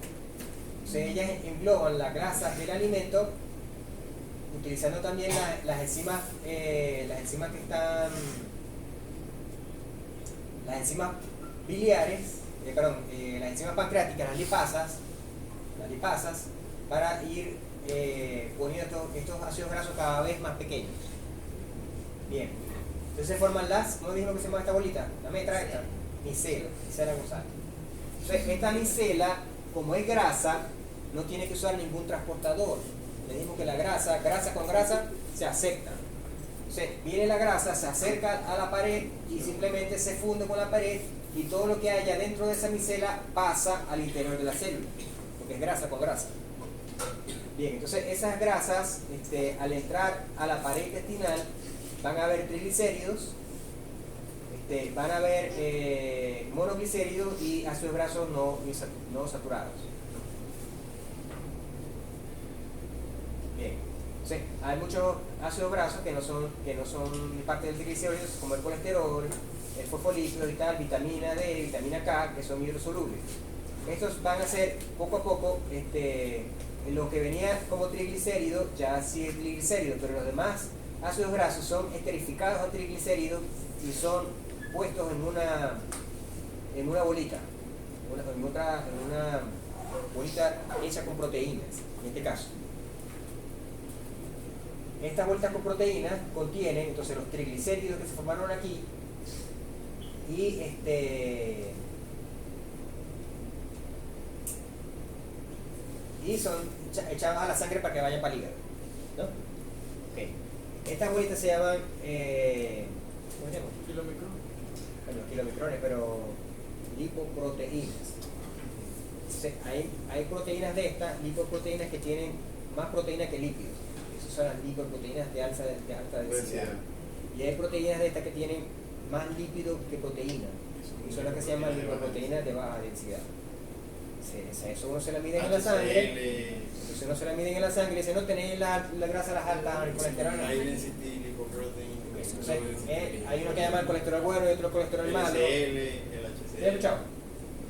Entonces, ellas engloban la grasa del alimento, utilizando también las enzimas que están, las enzimas biliares, las enzimas pancreáticas, las lipasas, para ir poniendo estos ácidos grasos cada vez más pequeños. Bien, entonces se forman ¿cómo dijimos que se llama esta bolita? La metra esta, micela González. Entonces esta micela, como es grasa, no tiene que usar ningún transportador. Le dijimos que la grasa con grasa se acepta. Entonces viene la grasa, se acerca a la pared y simplemente se funde con la pared, y todo lo que haya dentro de esa micela pasa al interior de la célula, porque es grasa con grasa. Bien, entonces esas grasas, al entrar a la pared intestinal, van a haber triglicéridos, van a haber monoglicéridos y ácidos grasos no saturados. Bien, entonces hay muchos ácidos grasos que no son parte del triglicéridos, como el colesterol, el fosfolípido y tal, vitamina D, vitamina K, que son hidrosolubles. Estos van a ser poco a poco, lo que venía como triglicérido ya sí es triglicérido, pero los demás ácidos grasos son esterificados a triglicéridos y son puestos en una bolita, en una bolita hecha con proteínas, en este caso. Estas bolitas con proteínas contienen entonces los triglicéridos que se formaron aquí y son echadas a la sangre para que vayan para el hígado, ¿no? Okay. Estas bolitas se llaman ¿cómo se llama? Kilomicrones. Bueno, kilomicrones, pero lipoproteínas. Entonces, hay proteínas de estas, lipoproteínas, que tienen más proteína que lípidos. Esas son las lipoproteínas de alta densidad. Y hay proteínas de estas que tienen más lípido que proteína, y son las que se llaman lipoproteínas de baja densidad. Eso uno se la mide en la sangre. Entonces uno se la mide en la sangre y dice, no tenéis la grasa a las altas, el colesterol. Hay uno que llama el colesterol bueno y otro colesterol malo. ¿Sí, escuchado?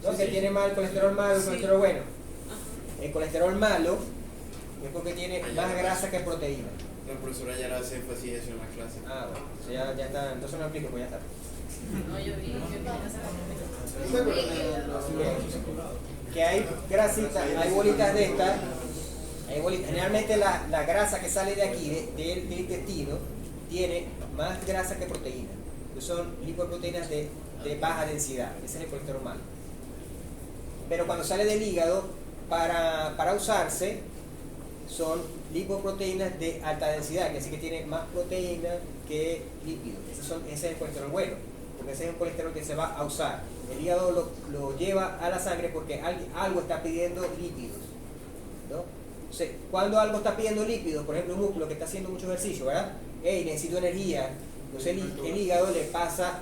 ¿No? Que tiene mal colesterol malo y colesterol bueno. El colesterol malo es porque tiene más grasa que proteína. La profesora ya le hace énfasis eso en la clase. Ah, bueno, eso ya está, entonces no aplico, pues ya está. No, yo vi Que hay grasitas, hay bolitas de estas Hay bolitas. Generalmente la grasa que sale de aquí, del intestino, tiene más grasa que proteína. Son lipoproteínas de baja densidad. Ese es el colesterol malo. Pero cuando sale del hígado, para usarse, son lipoproteínas de alta densidad, que así que tiene más proteína que lípidos. Ese es el colesterol bueno, porque ese es un colesterol que se va a usar. El hígado lo lleva a la sangre porque algo está pidiendo lípidos, ¿no? Entonces, cuando algo está pidiendo lípidos, por ejemplo un músculo que está haciendo mucho ejercicio, ¿verdad? Necesito energía, entonces el hígado le pasa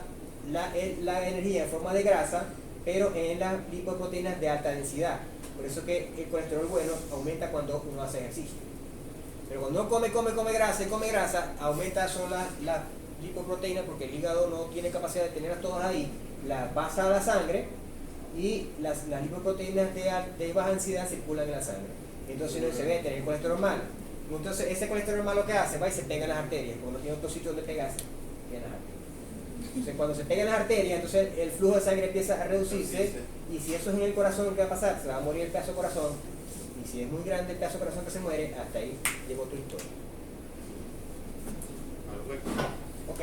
la energía en forma de grasa, pero en las lipoproteínas de alta densidad. Por eso que el colesterol bueno aumenta cuando uno hace ejercicio. Pero cuando uno come grasa, aumenta son las lipoproteínas, porque el hígado no tiene capacidad de tenerlas todas ahí, las pasa a la sangre y las lipoproteínas de baja densidad circulan en la sangre. Entonces no se ve tener el colesterol malo. Entonces ese colesterol malo que hace, va y se pega en las arterias, como no tiene otro sitio donde pegarse, en las arterias. Entonces cuando se pega en las arterias, entonces el flujo de sangre empieza a reducirse, y si eso es en el corazón, ¿qué va a pasar? Se va a morir el pedazo de corazón, y si es muy grande el pedazo de corazón que se muere, hasta ahí llegó tu historia. Ok.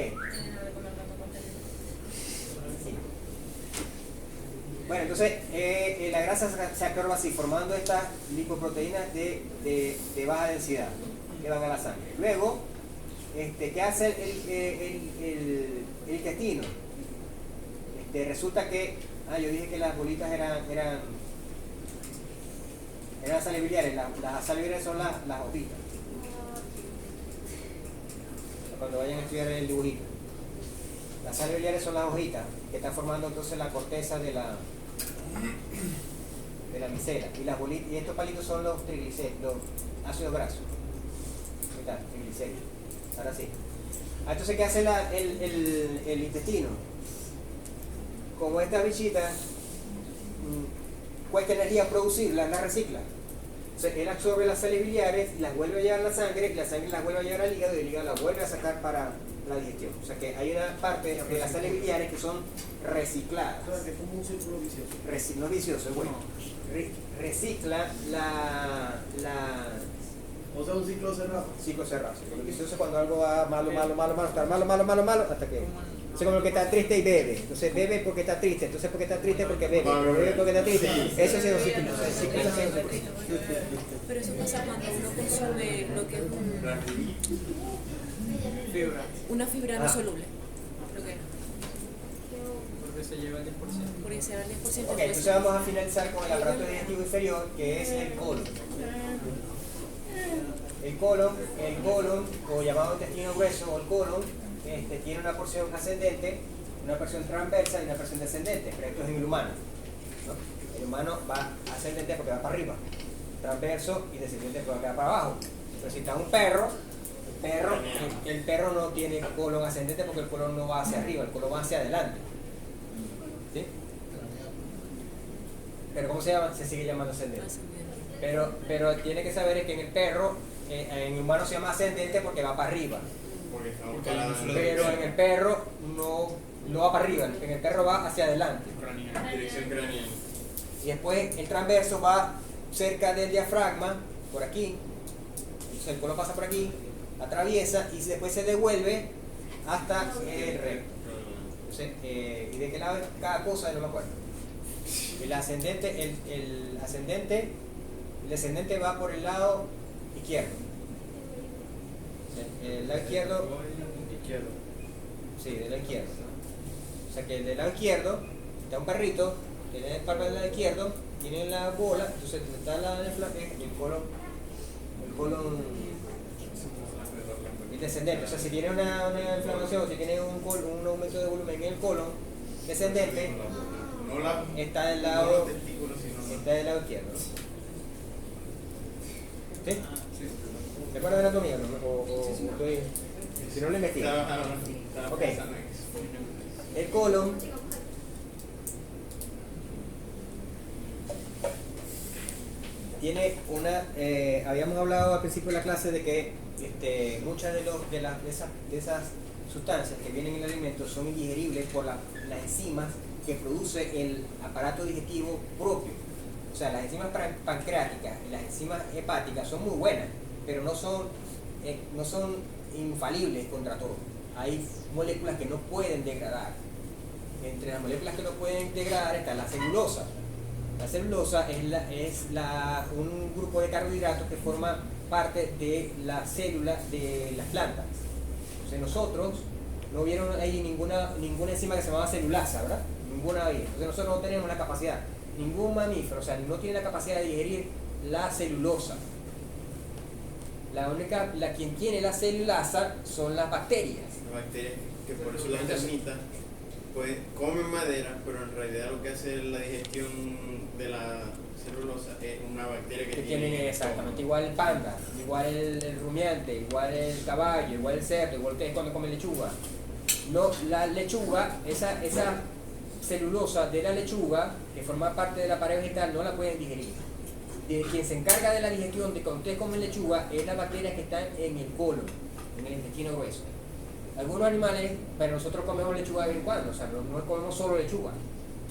Sí. Bueno, entonces la grasa se absorbe así, formando estas lipoproteínas de baja densidad que van a la sangre. Luego, ¿qué hace el intestino? Resulta que, yo dije que las bolitas eran sales biliares. Las sales biliares son las hojitas. Cuando vayan a estudiar el dibujito. Las sales biliares son las hojitas que están formando entonces la corteza de la misela. Y estos palitos son los triglicéridos, los ácidos grasos. ¿Qué tal? Triglicéridos. Ahora sí. Entonces, ¿qué hace el intestino? Como estas bichitas cuesta energía producirlas, las recicla. Entonces, él absorbe las sales biliares, las vuelve a llevar a la sangre, y la sangre las vuelve a llevar al hígado, y el hígado las vuelve a sacar para la digestión. O sea que hay una parte de las sales biliares que son recicladas. O sea, que es como un círculo vicioso. No vicioso, es bueno. Recicla O sea, un ciclo cerrado. ciclo cerrado. Lo vicioso es cuando algo va malo, está malo, hasta que... Es como el que está triste y bebe. Entonces bebe porque está triste. Entonces porque está triste porque bebe. Bebe porque está triste. Eso es un ciclo. Pero eso pasa cuando uno consume lo que es una fibra no soluble. Creo que Porque se lleva el 10%. por eso era el 10%. Ok, entonces vamos a finalizar con el aparato digestivo inferior, que es el colon. El colon, o llamado intestino grueso, o el colon, tiene una porción ascendente, una porción transversa y una porción descendente, pero esto es en el humano, ¿no? El humano va ascendente porque va para arriba, transverso y descendente porque va a quedar para abajo. Pero si está un perro, el perro no tiene colon ascendente porque el colon no va hacia arriba, el colon va hacia adelante. ¿Sí? Pero ¿cómo se llama? Se sigue llamando ascendente. Pero tiene que saber que en el perro, en el humano se llama ascendente porque va para arriba. Pero en el perro no va para arriba, en el perro va hacia adelante. Dirección craneal. Y después el transverso va cerca del diafragma, por aquí. Entonces el colon pasa por aquí, atraviesa y después se devuelve hasta el recto. Entonces, ¿y de qué lado es cada cosa? No me acuerdo. El descendente va por el lado izquierdo. El lado izquierdo. Sí, del lado izquierdo. O sea que el del lado izquierdo está un perrito, tiene el palma del lado izquierdo, tiene la bola, entonces está el colon el descendente. O sea, si tiene una inflamación, si tiene un aumento de volumen en el colon descendente, está del lado izquierdo. ¿Sí? ¿Te acuerdas de anatomía? Estoy, si no lo investigo. Ok. El colon tiene una... habíamos hablado al principio de la clase de que muchas de esas sustancias que vienen en el alimento son indigeribles por las enzimas que produce el aparato digestivo propio. O sea, las enzimas pancreáticas y las enzimas hepáticas son muy buenas, pero no son infalibles contra todo. Hay moléculas que no pueden degradar. Entre las moléculas que no pueden degradar está la celulosa. La celulosa es un grupo de carbohidratos que forma parte de las células de las plantas. Entonces nosotros no vieron ahí ninguna enzima que se llamaba celulasa, ¿verdad? Ninguna ahí. Entonces nosotros no tenemos la capacidad, ningún mamífero, o sea, no tiene la capacidad de digerir la celulosa. Quien tiene la celulasa son las bacterias. Las bacterias, que por eso las termitas pues comen madera, pero en realidad lo que hace la digestión de la celulosa es una bacteria que tiene exactamente igual el panda, igual el rumiante, igual el caballo, igual el cerdo, igual ustedes cuando comen lechuga. No, la lechuga, esa celulosa de la lechuga que forma parte de la pared vegetal no la pueden digerir. Quien se encarga de la digestión de cuando ustedes comen lechuga es las bacterias que están en el colon, en el intestino grueso. Algunos animales, pero nosotros comemos lechuga de vez en cuando, o sea, no comemos solo lechuga,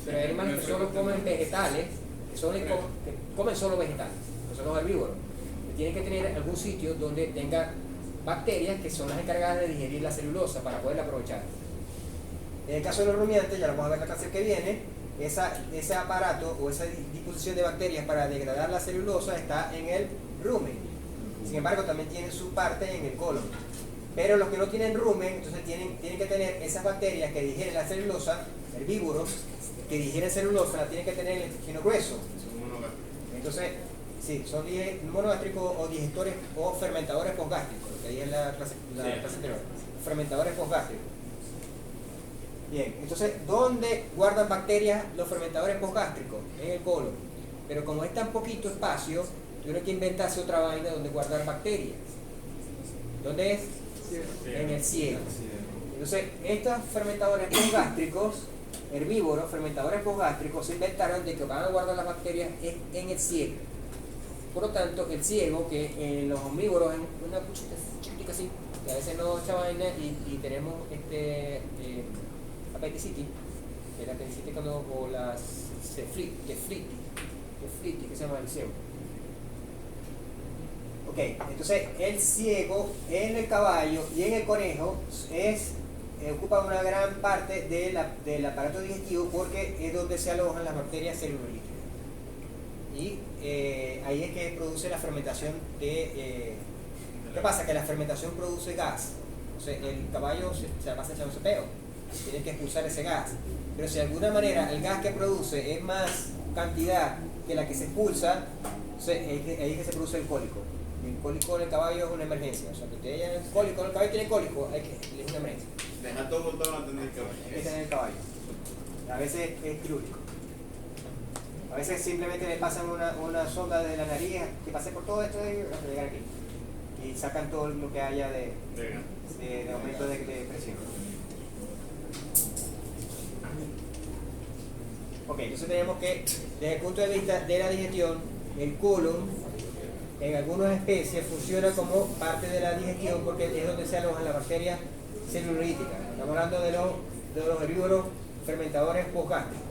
pero hay animales que solo comen vegetales, que comen solo vegetales, que son los herbívoros, que tienen que tener algún sitio donde tenga bacterias que son las encargadas de digerir la celulosa para poderla aprovechar. En el caso de los rumiantes, ya lo vamos a ver en la clase que viene, ese aparato o esa disposición de bacterias para degradar la celulosa está en el rumen. Sin embargo, también tiene su parte en el colon. Pero los que no tienen rumen, entonces tienen que tener esas bacterias que digieren la celulosa, herbívoros que digieren celulosa, la tienen que tener en el intestino grueso. Entonces, sí, son monogástricos o digestores o fermentadores posgástricos, lo que dije en la clase anterior. Fermentadores posgástricos. Bien, entonces, ¿dónde guardan bacterias los fermentadores posgástricos? En el colon. Pero como es tan poquito espacio, tuvieron que inventarse otra vaina donde guardar bacterias. ¿Dónde es? En el ciego. Entonces, estos fermentadores posgástricos, herbívoros, fermentadores posgástricos, se inventaron de que van a guardar las bacterias en el ciego. Por lo tanto, el ciego, que en los omnívoros es una cuchita chiquitica así, que a veces no echa vaina y tenemos apendicitis, que la apendicitis o las teflitis, que se llama el ciego. Ok, entonces el ciego en el caballo y en el conejo ocupa una gran parte del aparato digestivo porque es donde se alojan las bacterias celulíticas. Y ahí es que produce la fermentación de... ¿qué pasa? Que la fermentación produce gas. O sea, el caballo se la pasa echando ese peo. Tiene que expulsar ese gas. Pero si de alguna manera el gas que produce es más cantidad que la que se expulsa, ahí es que se produce el cólico. El cólico del caballo es una emergencia. O sea, que usted ya el caballo tiene cólico, es una emergencia. Deja todo botado antes del caballo. Hay que tener el caballo. A veces es quirúrgico. A veces simplemente le pasan una sonda de la nariz que pase por todo esto hasta llegar aquí. Y sacan todo lo que haya de aumento de presión. Ok, entonces tenemos que, desde el punto de vista de la digestión, el colon en algunas especies funciona como parte de la digestión porque es donde se alojan las bacterias celulíticas. Estamos hablando de los herbívoros fermentadores posgástricos.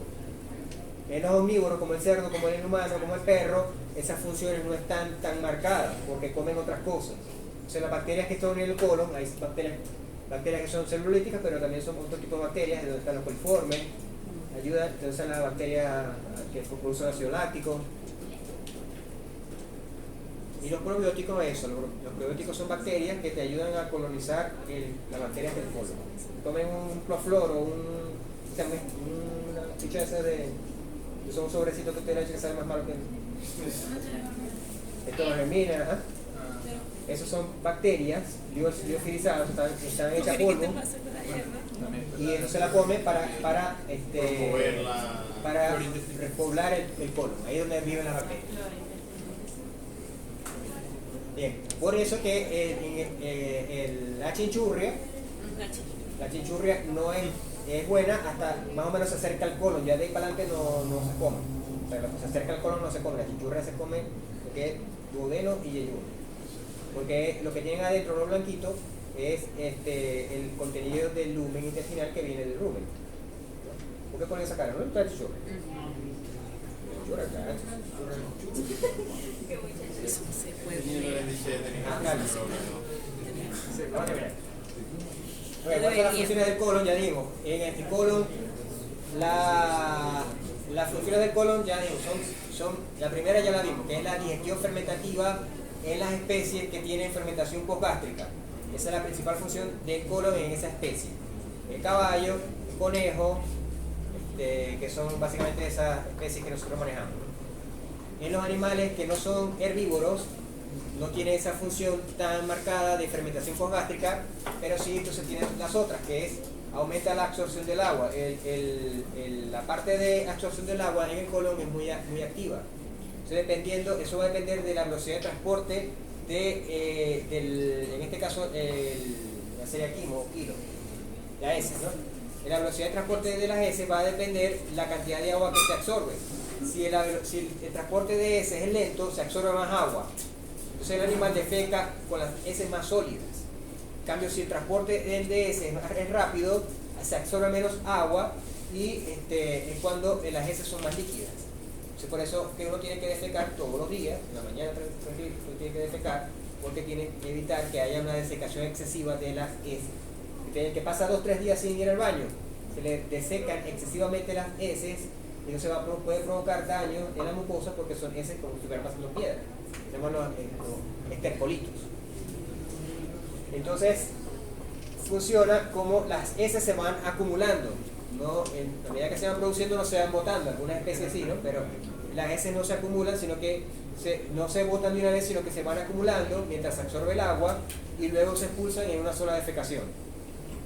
En los omnívoros, como el cerdo, como el humano, como el perro, esas funciones no están tan marcadas porque comen otras cosas. O sea, las bacterias que están en el colon, hay bacterias que son celulíticas, pero también son otro tipo de bacterias, de donde están los coliformes, ayudan, entonces las bacterias que producen ácido láctico. Y los probióticos es eso, los probióticos son bacterias que te ayudan a colonizar las bacterias del colon. Tomen un cloflor o una ficha esa de... son un sobrecito que usted le echa que sabe más malo que... Esto lo germina, ¿ah? Esos son bacterias liofilizadas, están hechas polvo. Y eso se la come para repoblar el colon, ahí es donde viven las bacterias. Bien, por eso que la chinchurria no es buena hasta más o menos se acerca al colon, ya de ahí para adelante no se come. O sea, lo que se acerca al colon no se come, la chinchurria se come lo que es duodeno y yeyuno. Porque lo que tienen adentro, lo blanquito, es el contenido del lumen intestinal que viene del rumen. ¿Por qué ponen esa cara? ¿No es la chinchurria? Eso no se puede. Yo no les dije, tenés Ah, un claro. problema. Ok, mira. Ok, ¿cuáles son las funciones del colon? Ya dijimos. En el colon, las funciones del colon ya dijimos, son la primera ya la vimos, que es la digestión fermentativa en las especies que tienen fermentación postgástrica. Esa es la principal función del colon en esa especie. El caballo, el conejo, que son básicamente esas especies que nosotros manejamos. En los animales que no son herbívoros, no tiene esa función tan marcada de fermentación postgástrica, pero sí entonces tienen las otras, que es aumenta la absorción del agua. La parte de absorción del agua en el colon es muy activa. Entonces, eso va a depender de la velocidad de transporte en este caso, la serie quimo o kilo, la S, ¿no? La velocidad de transporte de las S va a depender la cantidad de agua que se absorbe. Si el transporte de S es lento, se absorbe más agua. Entonces el animal defeca con las S más sólidas. En cambio, si el transporte del DS es rápido, se absorbe menos agua y es cuando las heces son más líquidas. Entonces, por eso que uno tiene que defecar todos los días, en la mañana uno tiene que defecar, porque tiene que evitar que haya una desecación excesiva de las heces. Que pasa 2 o 3 días sin ir al baño, se le desecan excesivamente las heces y eso puede provocar daño en la mucosa porque son heces como si estuvieran pasando piedra. Se llaman los estercolitos. Entonces, funciona como las heces se van acumulando. No, en la medida que se van produciendo no se van botando, algunas especies sí, ¿no? Pero las heces no se acumulan, sino que no se botan de una vez, sino que se van acumulando mientras se absorbe el agua y luego se expulsan en una sola defecación.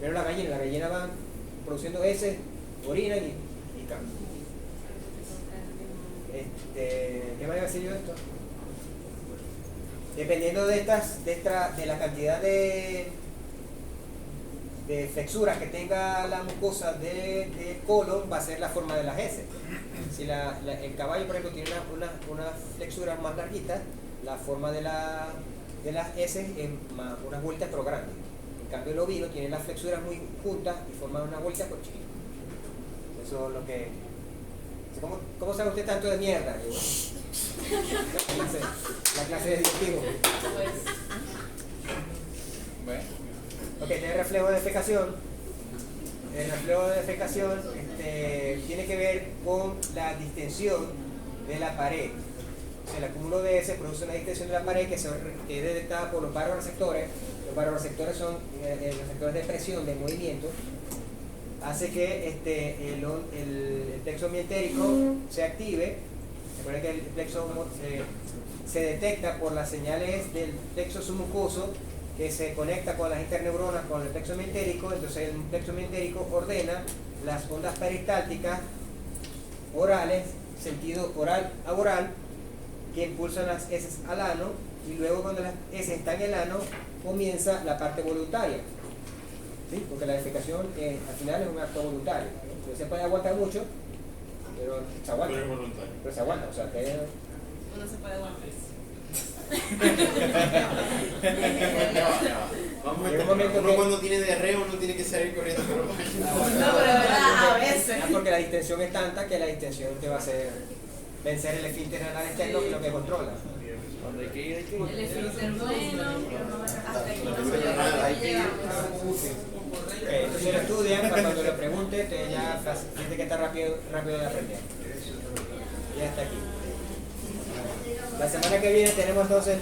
Pero la gallina van produciendo heces, orinan y cambian. ¿Qué más iba a decir yo de esto? Dependiendo de la cantidad de flexuras que tenga la mucosa del colon, va a ser la forma de las heces. Si el caballo, por ejemplo, tiene unas flexuras más larguitas, la forma de las heces es unas vueltas pero grandes. En cambio, el ovino tiene las flexuras muy juntas y forma una vuelta pero chiquita. Eso es lo que... ¿Cómo sabe usted tanto de mierda? La clase de digestivo. Bueno. Ok, tiene reflejo de defecación. El reflejo de defecación tiene que ver con la distensión de la pared. O sea, el acúmulo de S produce una distensión de la pared que es detectada por los baroreceptores. Los baroreceptores son los receptores de presión, de movimiento. Hace que el plexo mientérico se active. Recuerden que el plexo se detecta por las señales del plexo submucoso que se conecta con las interneuronas con el plexo mientérico. Entonces el plexo mientérico ordena las ondas peristálticas orales, sentido oral a oral, que impulsan las heces al ano, y luego cuando las heces están en el ano comienza la parte voluntaria. ¿Sí? Porque la defecación al final es un acto voluntario. Entonces se puede aguantar mucho, pero se aguanta. Pero es voluntario. Pero se aguanta, o sea, que Uno se puede aguantar. Vamos a Llega un terminar. momento Uno que- cuando tiene diarrea uno tiene que salir corriendo por los baños. No, pero de verdad, a veces. porque la distensión es tanta que la distensión te va a hacer vencer el esfínter anal externo, que es lo que controla. Cuando hay que ir, hay que ir. El esfínter bueno, hasta que no se Pero llega, nada, hay que ir. llegamos. Entonces lo estudian para cuando lo pregunte, usted ya siente que está rápido de aprender. Y hasta aquí. La semana que viene tenemos entonces